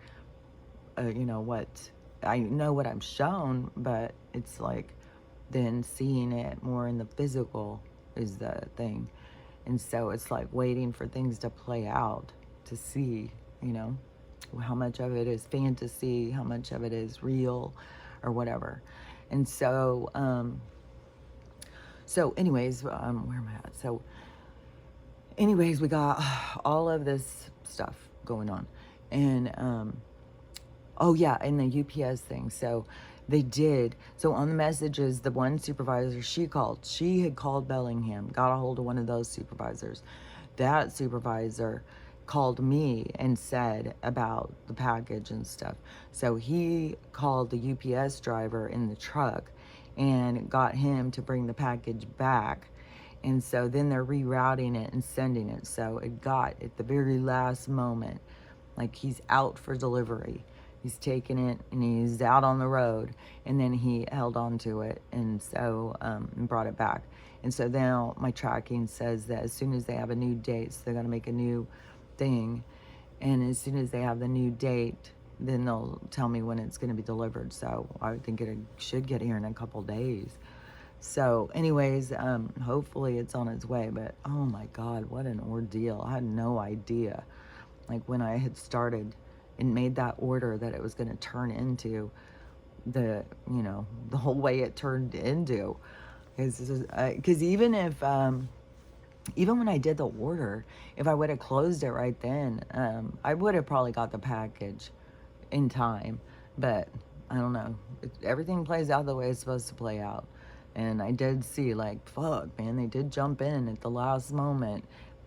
what, I know what I'm shown, but it's like then seeing it more in the physical is the thing. And so it's like waiting for things to play out to see, how much of it is fantasy, how much of it is real or whatever. And so anyways, where am I at? So anyways, we got all of this stuff going on. And oh yeah, and the UPS thing. So they did. So on the messages, the one supervisor she had called Bellingham, got a hold of one of those supervisors. That supervisor called me and said about the package and stuff. So he called the UPS driver in the truck and got him to bring the package back. And so then they're rerouting it and sending it. So it got at the very last moment, like he's out for delivery. He's taking it and he's out on the road, and then he held on to it and so and brought it back. And so now my tracking says that as soon as they have a new date, so they're going to make a new thing, and as soon as they have the new date, then they'll tell me when it's going to be delivered. So I think it should get here in a couple days. So anyways, hopefully it's on its way. But oh my God, what an ordeal. I had no idea, like when I had started and made that order, that it was going to turn into the whole way it turned into. Because even if even when I did the order, if I would have closed it right then, I would have probably got the package in time. But I don't know. Everything plays out the way it's supposed to play out. And I did see, like, fuck, man, they did jump in at the last moment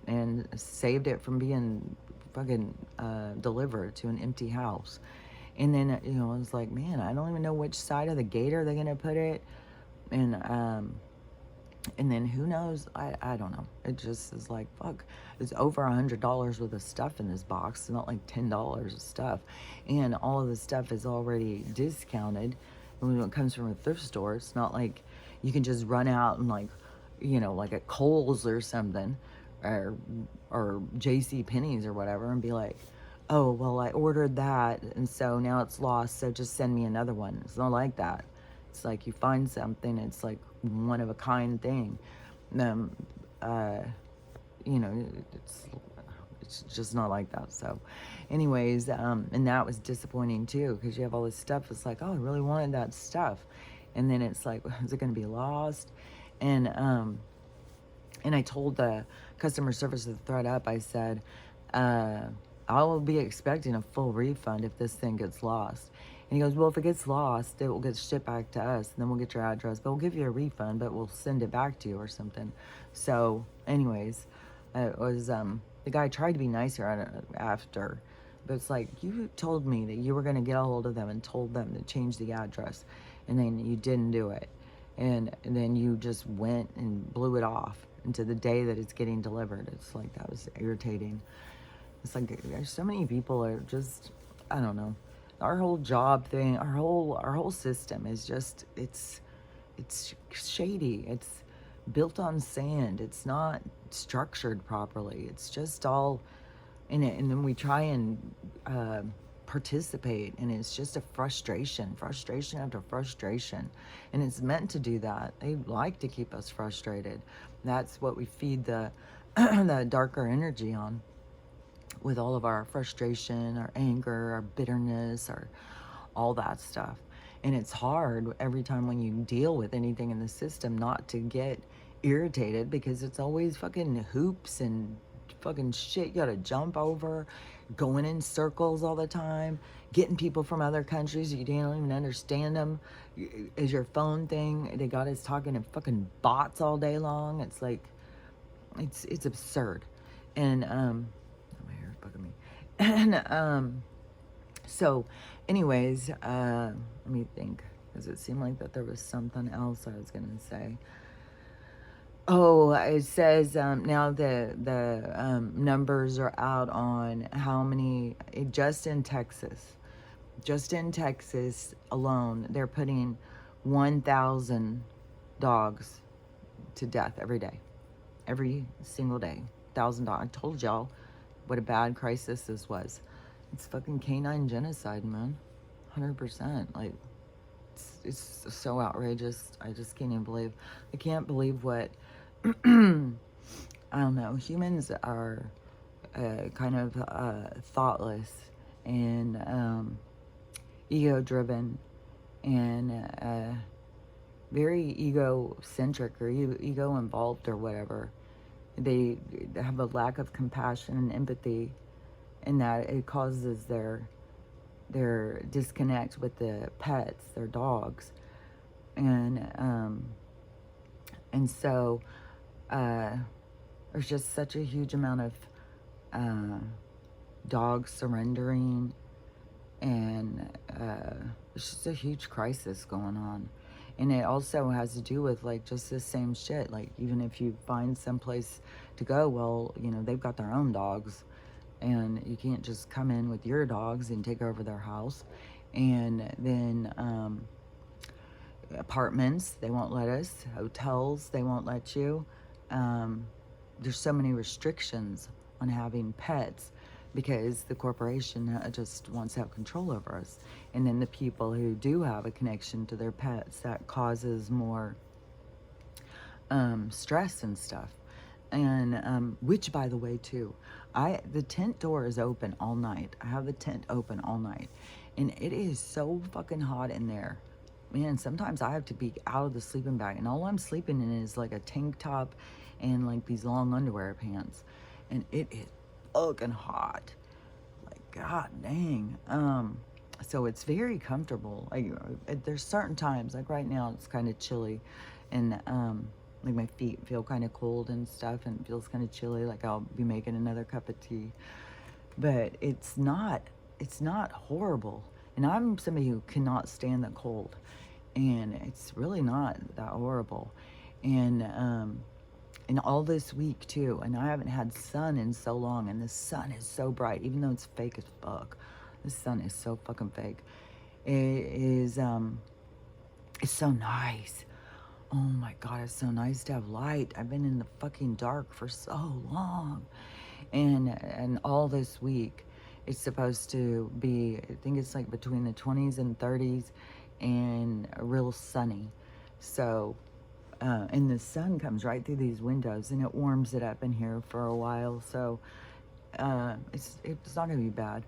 and saved it from being fucking deliver to an empty house. And then, you know, I was like, man, I don't even know which side of the gate are they going to put it. And then who knows? I don't know. It just is like, fuck. It's over $100 worth of stuff in this box. It's not like $10 of stuff. And all of the stuff is already discounted. And when it comes from a thrift store, it's not like you can just run out and like, you know, like at Kohl's or something, or J.C. Penney's or whatever, and be like, oh, well, I ordered that, and so now it's lost, so just send me another one. It's not like that. It's like you find something, it's like one of a kind thing. You know, it's just not like that. So anyways, and that was disappointing too, because you have all this stuff. It's like, oh, I really wanted that stuff. And then it's like, is it going to be lost? And I told the customer service of the ThredUp, I said, I will be expecting a full refund if this thing gets lost. And he goes, well, if it gets lost, it will get shipped back to us, and then we'll get your address, but we'll give you a refund, but we'll send it back to you or something. So anyways, it was, the guy tried to be nicer after, but it's like, you told me that you were going to get a hold of them and told them to change the address, and then you didn't do it. And then you just went and blew it off into the day that it's getting delivered. It's like, that was irritating. It's like, there's so many people are just, I don't know. Our whole job thing, our whole system is just, it's shady. It's built on sand. It's not structured properly. It's just all in it. And then we try and participate, and it's just a frustration after frustration. And it's meant to do that. They like to keep us frustrated. That's what we feed the the darker energy on, with all of our frustration, our anger, our bitterness, our all that stuff. And it's hard every time when you deal with anything in the system not to get irritated, because it's always fucking hoops and fucking shit you gotta jump over, going in circles all the time, getting people from other countries, you don't even understand them. Is your phone thing, they got us talking to fucking bots all day long. It's like, it's absurd. And my hair's bugging me. And so anyways, let me think, because it seemed like that there was something else I was gonna say. Oh, it says now the numbers are out on how many, just in Texas alone, they're putting 1,000 dogs to death every single day. 1,000 dogs. I told y'all what a bad crisis this was. It's fucking canine genocide, man. 100%. Like, it's so outrageous. I just can't even believe. I can't believe what. I don't know. Humans are kind of thoughtless and ego-driven and very egocentric or ego-involved or whatever. They have a lack of compassion and empathy, and that it causes their disconnect with the pets, their dogs, and so there's just such a huge amount of dogs surrendering, and it's just a huge crisis going on. And it also has to do with like just the same shit. Like, even if you find someplace to go, well, you know, they've got their own dogs, and you can't just come in with your dogs and take over their house. And then apartments, they won't let us. Hotels, they won't let you. There's so many restrictions on having pets, because the corporation just wants to have control over us. And then the people who do have a connection to their pets, that causes more stress and stuff. And which, by the way, too, the tent door is open all night. I have the tent open all night, and it is so fucking hot in there. Man, sometimes I have to be out of the sleeping bag, and all I'm sleeping in is like a tank top and like these long underwear pants, and it is fucking hot. Like, god dang. So it's very comfortable. Like, there's certain times, like right now it's kind of chilly, and like my feet feel kind of cold and stuff, and it feels kind of chilly, like I'll be making another cup of tea. but it's not horrible. And I'm somebody who cannot stand the cold, and it's really not that horrible. And all this week too, and I haven't had sun in so long, and the sun is so bright, even though it's fake as fuck. The sun is so fucking fake. It is it's so nice. Oh my god, it's so nice to have light. I've been in the fucking dark for so long. And all this week it's supposed to be, I think it's like between the 20s and 30s, and real sunny. So and the sun comes right through these windows, and it warms it up in here for a while. So it's not gonna be bad.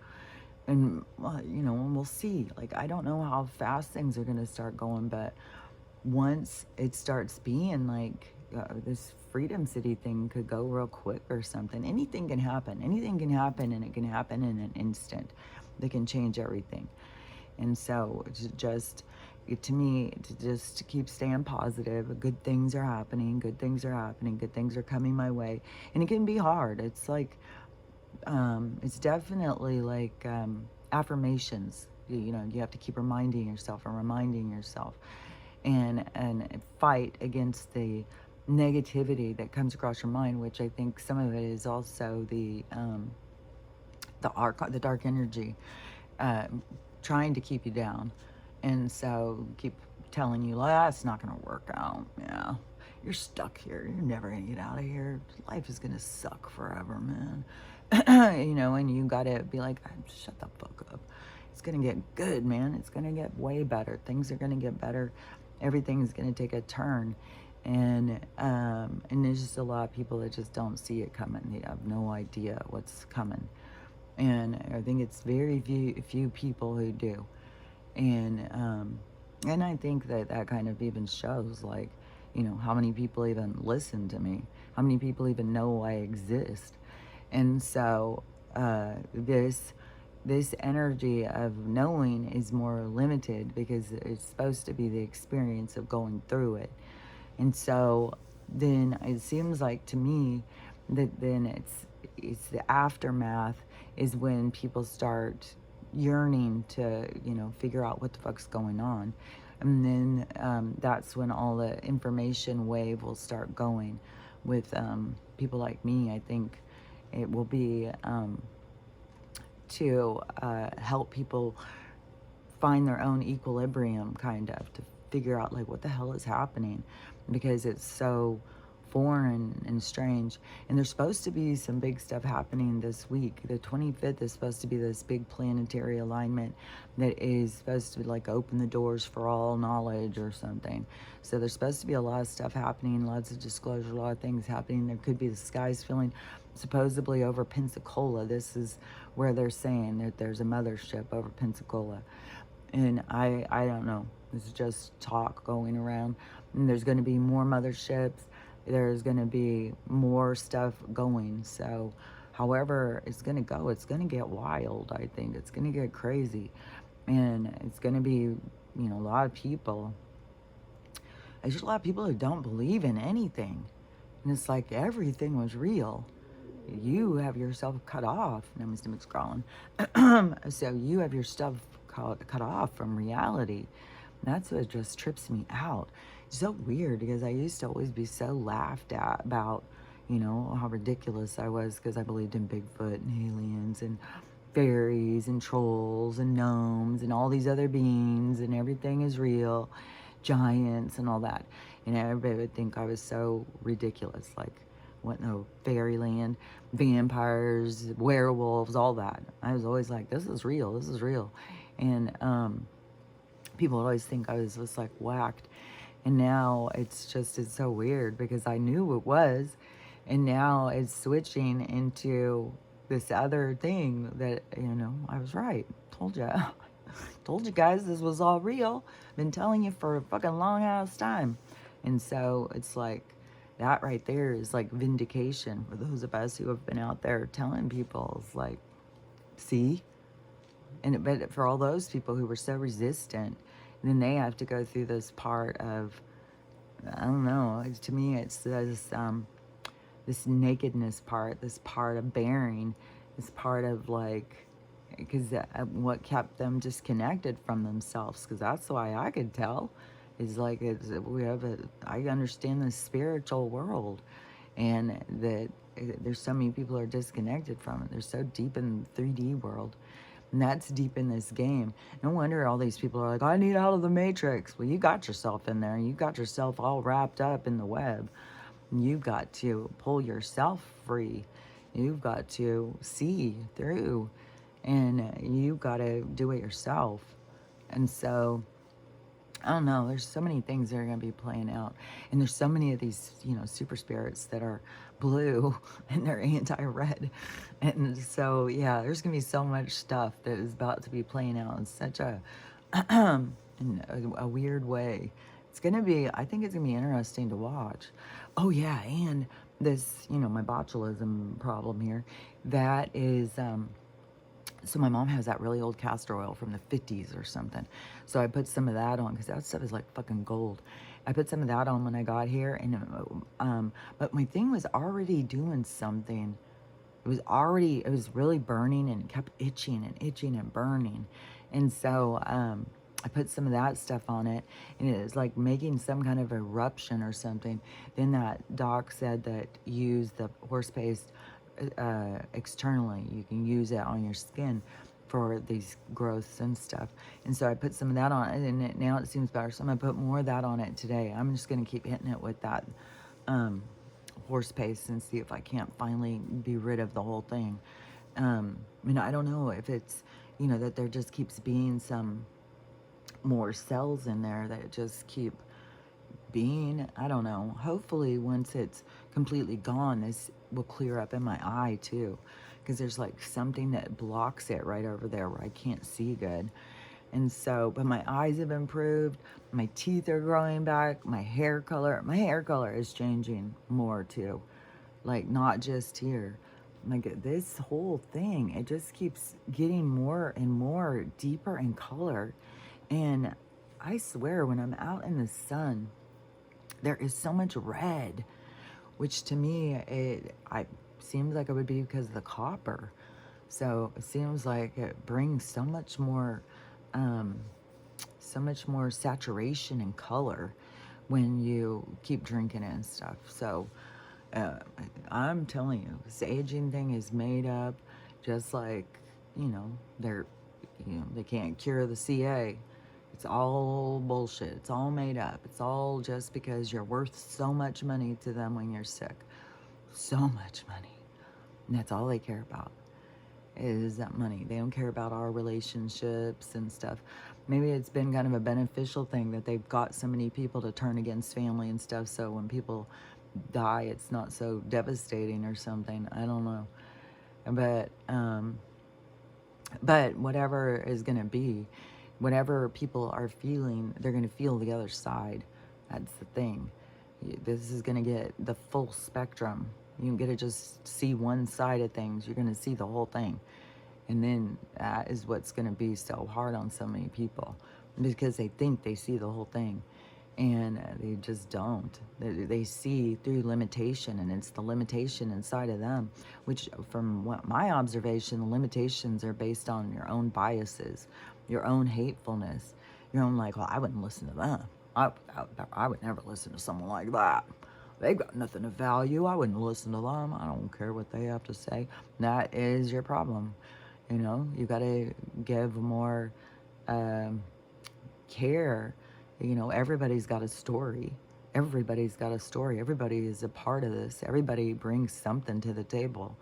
And you know, we'll see. Like, I don't know how fast things are gonna start going, but once it starts being like this Freedom City thing could go real quick or something. Anything can happen. Anything can happen, and it can happen in an instant. They can change everything. And so to me, to just keep staying positive. Good things are happening. Good things are happening. Good things are coming my way. And it can be hard. It's like, it's definitely like affirmations. You know, you have to keep reminding yourself and fight against the negativity that comes across your mind, which I think some of it is also the dark energy trying to keep you down. And so keep telling you, like, it's not going to work out. Yeah, you're stuck here. You're never going to get out of here. Life is going to suck forever, man. You know, and you got to be like, shut the fuck up. It's going to get good, man. It's going to get way better. Things are going to get better. Everything's going to take a turn. And there's just a lot of people that just don't see it coming. They have no idea what's coming. And I think it's very few people who do. And I think that kind of even shows, like, you know, how many people even listen to me, how many people even know I exist. And so this energy of knowing is more limited because it's supposed to be the experience of going through it. And so then it seems like to me that then it's the aftermath is when people start yearning to, you know, figure out what the fuck's going on. And then that's when all the information wave will start going with people like me. I think it will be to help people find their own equilibrium, kind of, to figure out, like, what the hell is happening, because it's so foreign and strange. And there's supposed to be some big stuff happening this week. The 25th is supposed to be this big planetary alignment that is supposed to, like, open the doors for all knowledge or something. So there's supposed to be a lot of stuff happening, lots of disclosure, a lot of things happening. There could be the skies filling supposedly over Pensacola. This is where they're saying that there's a mothership over Pensacola. And I don't know. This is just talk going around. And there's going to be more motherships. There's going to be more stuff going. So however it's going to go, it's going to get wild, I think. It's going to get crazy. And it's going to be, you know, a lot of people. There's just a lot of people who don't believe in anything. And it's like everything was real. You have yourself cut off. Now my stomach's crawling. So you have your stuff cut off from reality. That's what just trips me out. It's so weird because I used to always be so laughed at about, you know, how ridiculous I was because I believed in Bigfoot and aliens and fairies and trolls and gnomes and all these other beings and everything is real, giants and all that. And everybody would think I was so ridiculous, like, what, no, fairyland, vampires, werewolves, all that. I was always like, this is real, this is real. And people would always think I was just like whacked. And now it's so weird because I knew it was, and now it's switching into this other thing that, you know, I was right. Told you. Told you guys this was all real. Been telling you for a fucking long ass time. And so it's like, that right there is like vindication for those of us who have been out there telling people. It's like, see? But for all those people who were so resistant, then they have to go through this part of, I don't know, to me it's this nakedness part, this part of bearing is part of like, because what kept them disconnected from themselves, because that's why I could tell, is like I understand the spiritual world, and that there's so many people are disconnected from it. They're so deep in the 3D world, and that's deep in this game. No wonder all these people are like, I need out of the matrix. Well, you got yourself in there. You got yourself all wrapped up in the web. You've got to pull yourself free. You've got to see through, and you've got to do it yourself. And so, I don't know, there's so many things that are going to be playing out. And there's so many of these, super spirits that are blue and they're anti-red. And so, yeah, there's going to be so much stuff that is about to be playing out in such in a weird way. It's going to be, I think it's going to be interesting to watch. Oh, yeah, and this, my botulism problem here, that is, so my mom has that really old castor oil from the 50s or something. So I put some of that on, because that stuff is like fucking gold. I put some of that on when I got here, and but my thing was already doing something. It was really burning, and it kept itching and burning. And so I put some of that stuff on it, and it was like making some kind of eruption or something. Then that doc said that use the horse paste externally. You can use it on your skin for these growths and stuff. And so I put some of that on it, and now it seems better. So I'm gonna put more of that on it today. I'm just gonna keep hitting it with that horse paste and see if I can't finally be rid of the whole thing. I don't know if it's, that there just keeps being some more cells in there that just keep being, I don't know. Hopefully once it's completely gone, this will clear up in my eye too, because there's like something that blocks it right over there where I can't see good. And so, but my eyes have improved, my teeth are growing back, my hair color is changing more too, like not just here. Like this whole thing, it just keeps getting more and more deeper in color. And I swear, when I'm out in the sun, there is so much red, which to me, it seems like it would be because of the copper. So it seems like it brings so much more saturation and color when you keep drinking it and stuff. So I'm telling you, this aging thing is made up, just like, they can't cure the CA. It's all bullshit. It's all made up. It's all just because you're worth so much money to them when you're sick. So much money. And that's all they care about, is that money. They don't care about our relationships and stuff. Maybe it's been kind of a beneficial thing that they've got so many people to turn against family and stuff, so when people die, it's not so devastating or something. I don't know. But whatever is going to be, whatever people are feeling, they're going to feel the other side. That's the thing. This is going to get the full spectrum. You don't get to just see one side of things. You're going to see the whole thing. And then that is what's going to be so hard on so many people, because they think they see the whole thing. And they just don't. They see through limitation, and it's the limitation inside of them, which, from what my observation, the limitations are based on your own biases, your own hatefulness, your own like, well, I wouldn't listen to them. I would never listen to someone like that. They've got nothing of value. I wouldn't listen to them. I don't care what they have to say. That is your problem. You got to give more care. Everybody's got a story. Everybody's got a story. Everybody is a part of this. Everybody brings something to the table.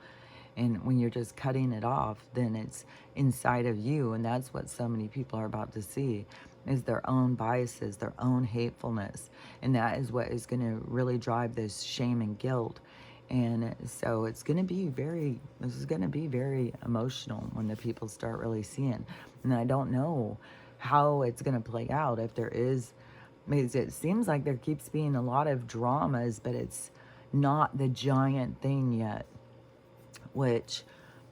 And when you're just cutting it off, then it's inside of you. And that's what so many people are about to see, is their own biases, their own hatefulness. And that is what is going to really drive this shame and guilt. And so this is going to be very emotional when the people start really seeing. And I don't know how it's going to play out, if there is, because it seems like there keeps being a lot of dramas, but it's not the giant thing yet, which,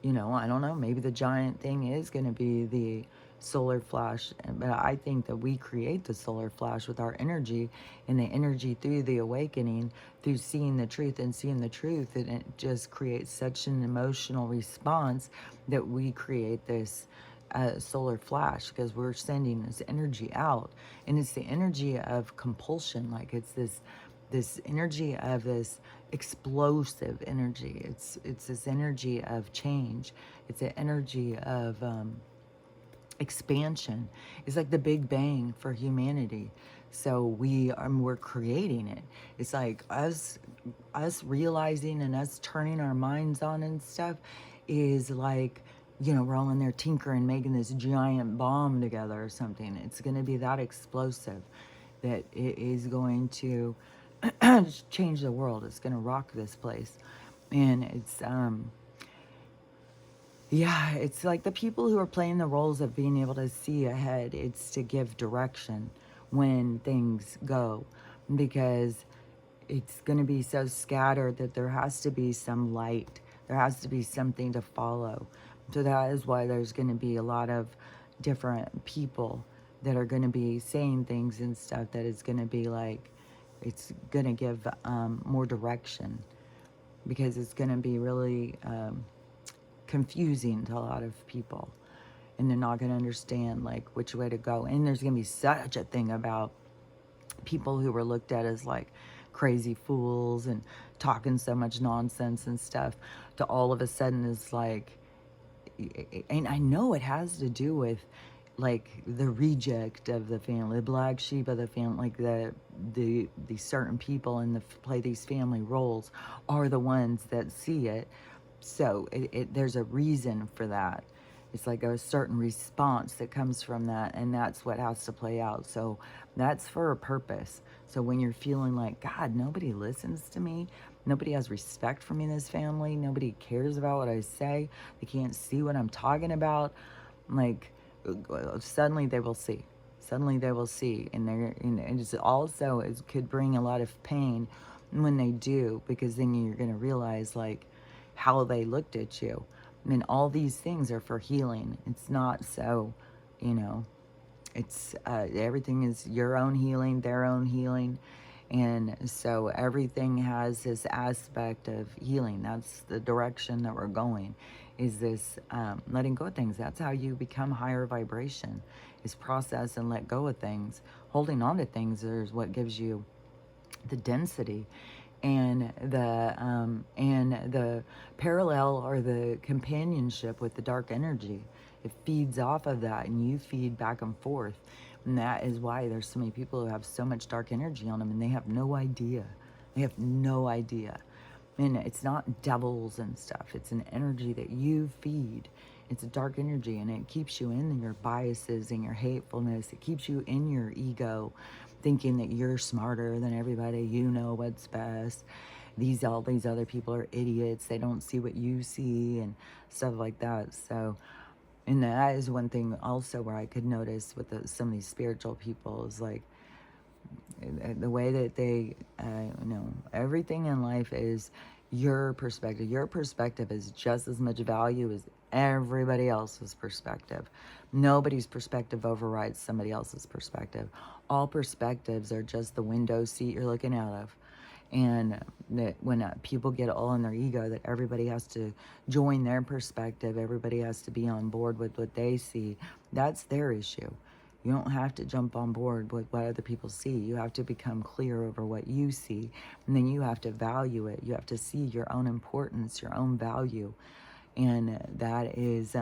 I don't know, maybe the giant thing is going to be the solar flash. But I think that we create the solar flash with our energy, and the energy through the awakening, through seeing the truth and seeing the truth, and it just creates such an emotional response that we create this solar flash, because we're sending this energy out, and it's the energy of compulsion. Like, it's this energy of this explosive energy. It's this energy of change. It's an energy of expansion. Is like the Big Bang for humanity. So we're creating it. It's like us realizing and us turning our minds on and stuff is like, we're all in there tinkering, making this giant bomb together or something. It's going to be that explosive that it is going to change the world. It's going to rock this place. And it's like the people who are playing the roles of being able to see ahead. It's to give direction when things go, because it's going to be so scattered that there has to be some light. There has to be something to follow. So that is why there's going to be a lot of different people that are going to be saying things and stuff that is going to be like, it's going to give more direction, because it's going to be really confusing to a lot of people, and they're not going to understand like which way to go. And there's going to be such a thing about people who were looked at as like crazy fools and talking so much nonsense and stuff, to all of a sudden is like, and I know it has to do with like the reject of the family, the black sheep of the family, like the certain people in the play these family roles are the ones that see it. So there's a reason for that. It's like a certain response that comes from that, and that's what has to play out. So that's for a purpose. So when you're feeling like, God, nobody listens to me, nobody has respect for me in this family, nobody cares about what I say, they can't see what I'm talking about, like, suddenly they will see. Suddenly they will see. And it's also, it could bring a lot of pain when they do, because then you're going to realize like how they looked at you. I mean, all these things are for healing. It's not so, it's everything is your own healing, their own healing. And so everything has this aspect of healing. That's the direction that we're going, is this letting go of things. That's how you become higher vibration, is process and let go of things. Holding on to things is what gives you the density and the parallel, or the companionship with the dark energy. It feeds off of that, and you feed back and forth. And that is why there's so many people who have so much dark energy on them, and they have no idea. They have no idea. And it's not devils and stuff. It's an energy that you feed. It's a dark energy, and it keeps you in your biases and your hatefulness. It keeps you in your ego, thinking that you're smarter than everybody. You know what's best. All these other people are idiots. They don't see what you see and stuff like that. So, and that is one thing also where I could notice with some of these spiritual people is like the way that they, everything in life is your perspective. Your perspective is just as much value as everybody else's perspective. Nobody's perspective overrides somebody else's perspective. All perspectives are just the window seat you're looking out of. And that when people get all in their ego, that everybody has to join their perspective, everybody has to be on board with what they see, that's their issue. You don't have to jump on board with what other people see. You have to become clear over what you see, and then you have to value it. You have to see your own importance, your own value. And that is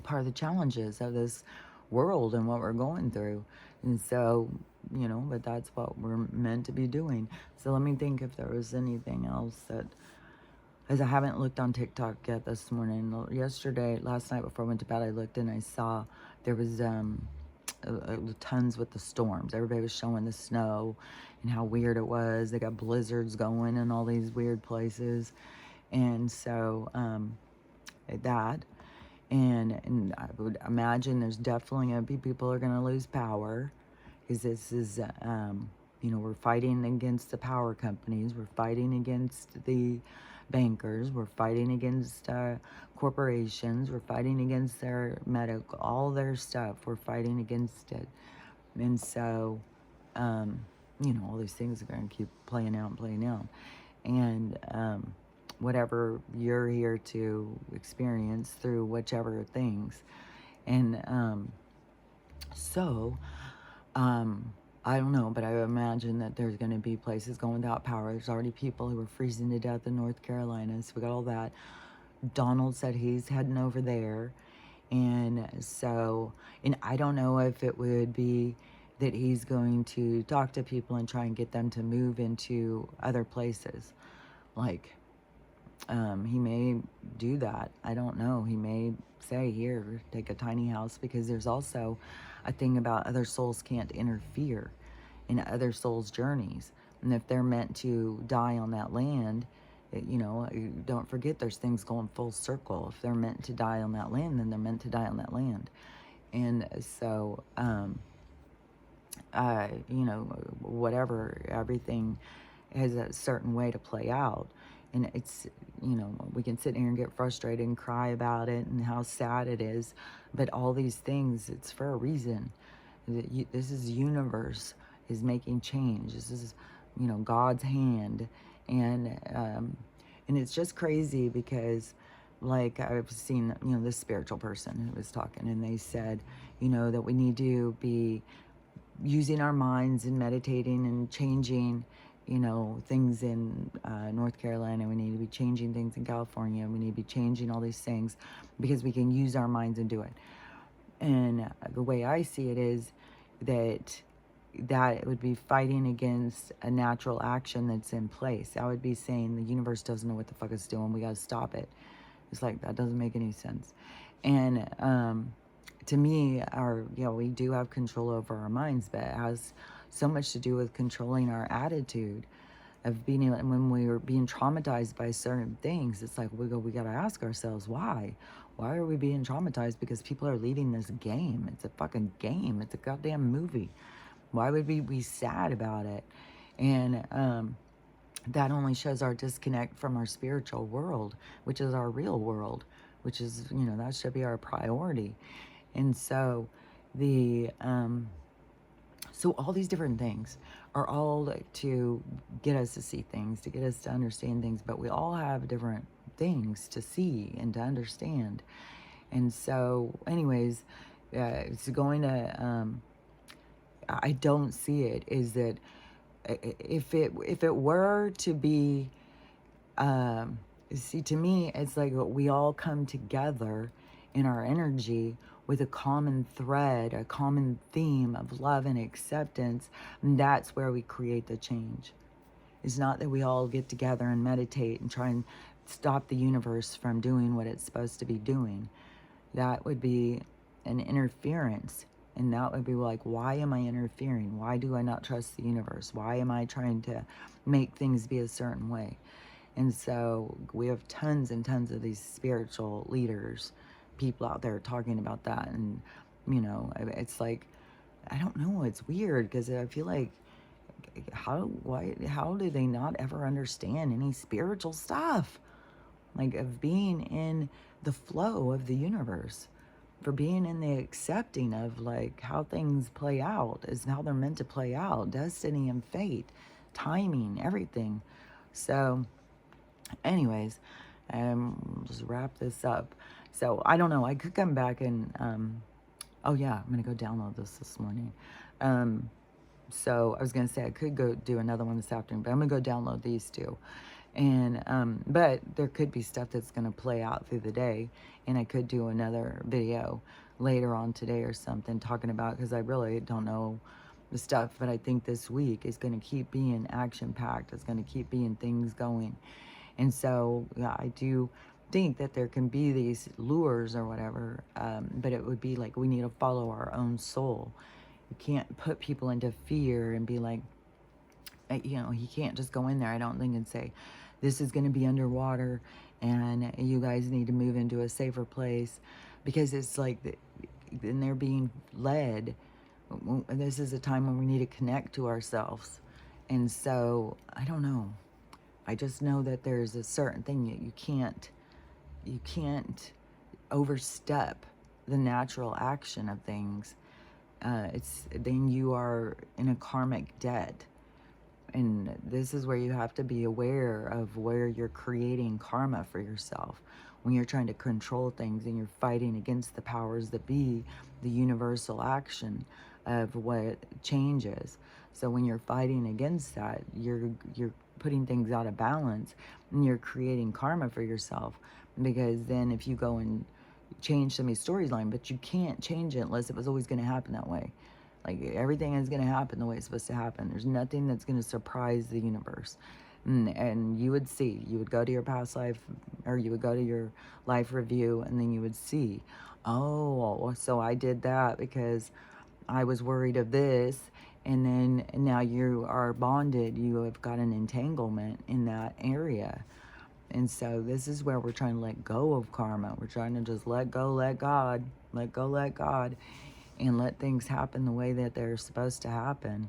part of the challenges of this world and what we're going through. And so, but that's what we're meant to be doing. So let me think if there was anything else that, as I haven't looked on TikTok yet this morning. Last night before I went to bed, I looked and I saw there was tons with the storms. Everybody was showing the snow and how weird it was. They got blizzards going in all these weird places. And so that, and I would imagine there's definitely going to be people are going to lose power, because this is, we're fighting against the power companies. We're fighting against the bankers. We're fighting against corporations. We're fighting against their medical, all their stuff. We're fighting against it. And so, all these things are going to keep playing out and playing out. And whatever you're here to experience through whichever things. And so, I don't know, but I imagine that there's going to be places going without power. There's already people who are freezing to death in North Carolina, so we got all that. Donald said he's heading over there. And so, and I don't know if it would be that he's going to talk to people and try and get them to move into other places. Like, he may do that. I don't know. He may say, here, take a tiny house, because there's also a thing about other souls can't interfere in other souls' journeys. And if they're meant to die on that land, don't forget there's things going full circle. If they're meant to die on that land, then they're meant to die on that land. And so, whatever, everything has a certain way to play out. And it's, we can sit here and get frustrated and cry about it and how sad it is. But all these things, it's for a reason. This is universe is making change. This is, God's hand. And it's just crazy because, like, I've seen, this spiritual person who was talking, and they said, that we need to be using our minds and meditating and changing, things in North Carolina. We need to be changing things in California. We need to be changing all these things because we can use our minds and do it. And the way I see it is that it would be fighting against a natural action that's in place. I would be saying the universe doesn't know what the fuck it's doing. We got to stop it. It's like, that doesn't make any sense. And to me, we do have control over our minds, but it has so much to do with controlling our attitude of being, when we are being traumatized by certain things. It's like, we got to ask ourselves, why? Why are we being traumatized? Because people are leading this game. It's a fucking game. It's a goddamn movie. Why would we be sad about it? And that only shows our disconnect from our spiritual world, which is our real world, which is, that should be our priority. And so so all these different things are all to get us to see things, to get us to understand things, but we all have different things to see and to understand. And so anyways, it's going to, I don't see it, is that if it were to be, see, to me, it's like we all come together in our energy with a common thread, a common theme of love and acceptance, and that's where we create the change. It's not that we all get together and meditate and try and stop the universe from doing what it's supposed to be doing. That would be an interference. And that would be like, why am I interfering? Why do I not trust the universe? Why am I trying to make things be a certain way? And so we have tons and tons of these spiritual leaders, people out there talking about that. And, it's like, I don't know, it's weird because I feel like, how do they not ever understand any spiritual stuff? Like, of being in the flow of the universe, for being in the accepting of, like, how things play out is how they're meant to play out. Destiny and fate, timing, everything. So anyways, just wrap this up. So I don't know, I could come back and oh yeah, I'm gonna go download this morning. So I was gonna say I could go do another one this afternoon, but I'm gonna go download these two. And but there could be stuff that's going to play out through the day, and I could do another video later on today or something talking about, because I really don't know the stuff, but I think this week is going to keep being action packed. It's going to keep being things going. And so yeah, I do think that there can be these lures or whatever, but it would be like, we need to follow our own soul. You can't put people into fear and be like, he can't just go in there, I don't think, and say, this is going to be underwater and you guys need to move into a safer place, because it's like, then they're being led. This is a time when we need to connect to ourselves. And so, I don't know. I just know that there's a certain thing that you can't overstep the natural action of things. It's then you are in a karmic debt. And this is where you have to be aware of where you're creating karma for yourself. When you're trying to control things and you're fighting against the powers that be, the universal action of what changes. So when you're fighting against that, you're putting things out of balance and you're creating karma for yourself. Because then if you go and change somebody's storyline, but you can't change it unless it was always going to happen that way. Like everything is going to happen the way it's supposed to happen. There's nothing that's going to surprise the universe. And you would see, you would go to your past life, or you would go to your life review, and then you would see, oh, so I did that because I was worried of this. And then now you are bonded. You have got an entanglement in that area. And so this is where we're trying to let go of karma. We're trying to just let go, let God, let go, let God, and let things happen the way that they're supposed to happen.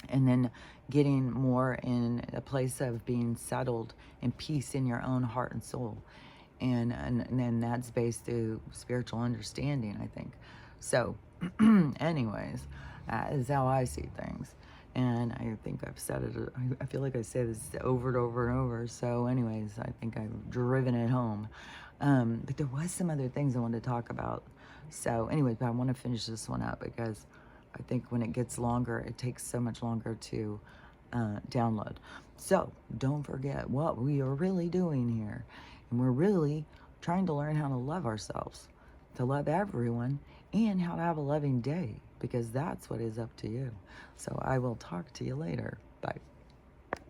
And then getting more in a place of being settled and peace in your own heart and soul. And then that's based through spiritual understanding, I think. So, anyways, that is how I see things. And I think I've said it, I feel like I say this over and over and over. So anyways, I think I've driven it home. But there was some other things I wanted to talk about. So anyways, but I want to finish this one up because I think when it gets longer, it takes so much longer to download. So don't forget what we are really doing here. And we're really trying to learn how to love ourselves, to love everyone, and how to have a loving day, because that's what is up to you. So I will talk to you later. Bye.